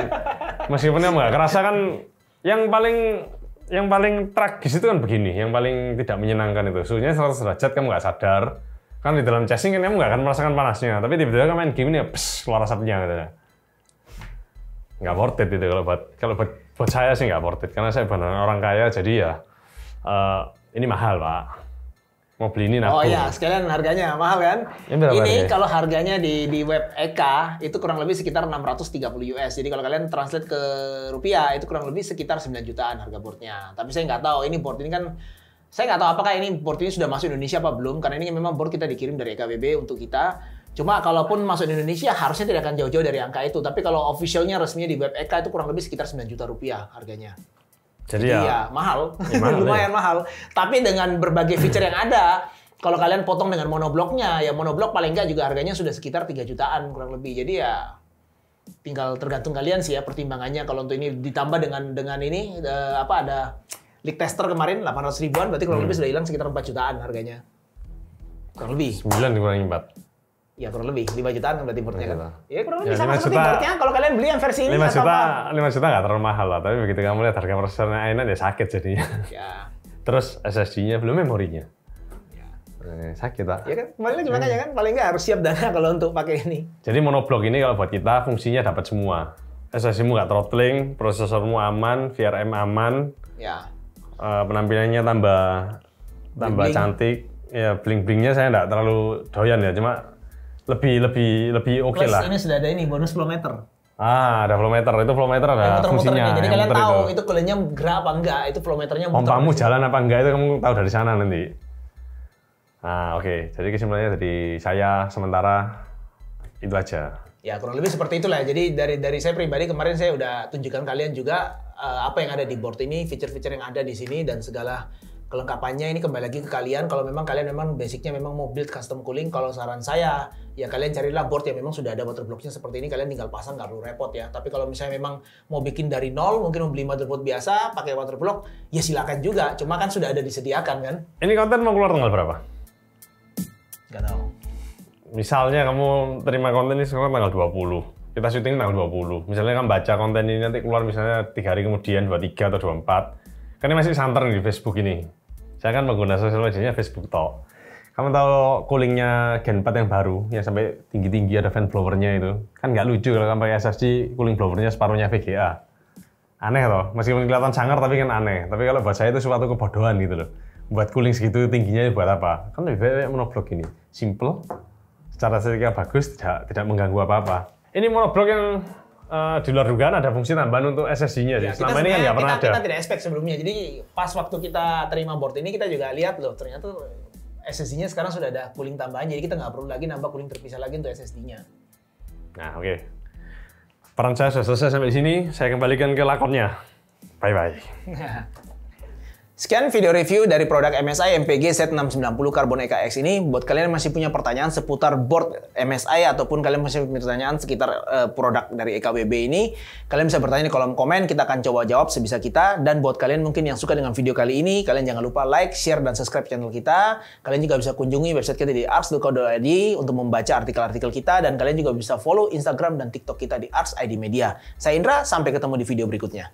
meskipun kamu nggak kerasa kan, yang paling tragis itu kan begini, yang paling tidak menyenangkan itu suhunya 100 derajat kamu nggak sadar, kan di dalam casing kan kamu nggak akan merasakan panasnya, tapi tiba-tiba kamu main game ini ya, keluar asapnya gitu ya. Nggak worth it itu kalau buat saya sih nggak worth it, karena saya benar orang kaya jadi ya ini mahal pak. Mau beli ini nabung. Oh iya, sekalian harganya mahal kan? Ini kalau harganya di web EK itu kurang lebih sekitar 630 US. Jadi kalau kalian translate ke rupiah itu kurang lebih sekitar 9 jutaan harga boardnya. Tapi saya nggak tahu ini board ini kan, saya nggak tahu apakah ini board ini sudah masuk Indonesia apa belum. Karena ini memang board kita dikirim dari EKBB untuk kita. Cuma kalaupun masuk Indonesia harusnya tidak akan jauh-jauh dari angka itu. Tapi kalau officialnya resminya di web EK itu kurang lebih sekitar 9 juta rupiah harganya. Jadi ya mahal, lumayan mahal. Tapi dengan berbagai fitur yang ada, kalau kalian potong dengan monobloknya, ya monoblok paling nggak juga harganya sudah sekitar 3 jutaan kurang lebih. Jadi ya tinggal tergantung kalian sih ya pertimbangannya. Kalau untuk ini ditambah dengan ini ada leak tester kemarin 800 ribuan, berarti kurang lebih sudah hilang sekitar 4 jutaan harganya. Kurang lebih. 9 dikurangi 4. Ya kurang lebih 5 jutaan berarti boardnya kan. Ya kurang lebih ya, sama seperti boardnya. Kalau kalian beli yang versi ini 5 juta nggak terlalu mahal lah. Tapi begitu kamu lihat harga prosesornya enak ya sakit jadinya. Ya. Terus SSD-nya belum memorinya. Ya. Sakit lah. Ya kan kembali lagi makanya kan paling nggak harus siap dana kalau untuk pakai ini. Jadi monoblok ini kalau buat kita fungsinya dapat semua. SSD-mu nggak throttling, prosesormu aman, VRM aman. Ya. Penampilannya tambah bling-bling. Cantik. Ya bling-blingnya saya nggak terlalu doyan ya, cuma lebih oke lah. Ini sudah ada ini bonus flow meter. Ada flow meter. Itu flow meter ada fungsinya. Jadi kalian tahu itu cooling-nya gerak apa enggak, itu flow meternya muter. Pompamu jalan apa enggak itu kamu tahu dari sana nanti. Nah, oke. Jadi kesimpulannya dari saya sementara itu aja. Ya, kurang lebih seperti itulah. Jadi dari saya pribadi kemarin saya udah tunjukkan kalian juga apa yang ada di board ini, fitur-fitur yang ada di sini dan segala kelengkapannya. Ini kembali lagi ke kalian. Kalau memang kalian memang basicnya memang mau build custom cooling, kalau saran saya ya kalian carilah board yang memang sudah ada water blocknya seperti ini. Kalian tinggal pasang, nggak perlu repot ya. Tapi kalau misalnya memang mau bikin dari nol, mungkin mau beli motherboard biasa pakai water block, ya silakan juga. Cuma kan sudah ada disediakan kan. Ini konten mau keluar tanggal berapa? Nggak tahu. misalnya kamu terima konten ini sekarang tanggal 20. Kita syuting tanggal 20. Misalnya kamu baca konten ini nanti keluar misalnya 3 hari kemudian, 23 atau 24. Kan ini masih santer nih di Facebook ini. Saya kan pengguna sosial medianya Facebook toh. Kamu tahu coolingnya Gen 4 yang baru, yang sampai tinggi-tinggi ada fan blowernya itu. Kan nggak lucu kalau kamu pakai SSD cooling blowernya separuhnya VGA. Aneh toh, meskipun kelihatan sangar tapi kan aneh. Tapi kalau buat saya itu suatu kebodohan gitu loh. Buat cooling segitu tingginya buat apa? Kan lebih baik monoblock ini. Simple, secara estetika bagus, tidak mengganggu apa-apa. Ini monoblock yang di luar dugaan ada fungsi tambahan untuk SSD-nya. Ya, selama ini kan nggak pernah ada. Kita tidak expect sebelumnya. Jadi pas waktu kita terima board ini kita juga lihat loh, ternyata SSD-nya sekarang sudah ada cooling tambahan. Jadi kita nggak perlu lagi nambah cooling terpisah lagi untuk SSD-nya. Nah, oke. Peran saya sudah selesai sampai sini. Saya kembalikan ke lakonnya. Bye-bye. Sekian video review dari produk MSI MPG Z690 Carbon EKX ini. Buat kalian yang masih punya pertanyaan seputar board MSI ataupun kalian masih punya pertanyaan sekitar produk dari EKBB ini, kalian bisa bertanya di kolom komen, kita akan coba jawab sebisa kita. Dan buat kalian mungkin yang suka dengan video kali ini, kalian jangan lupa like, share, dan subscribe channel kita. Kalian juga bisa kunjungi website kita di arts.co.id untuk membaca artikel-artikel kita, dan kalian juga bisa follow Instagram dan TikTok kita di Arts ID Media. Saya Indra, sampai ketemu di video berikutnya.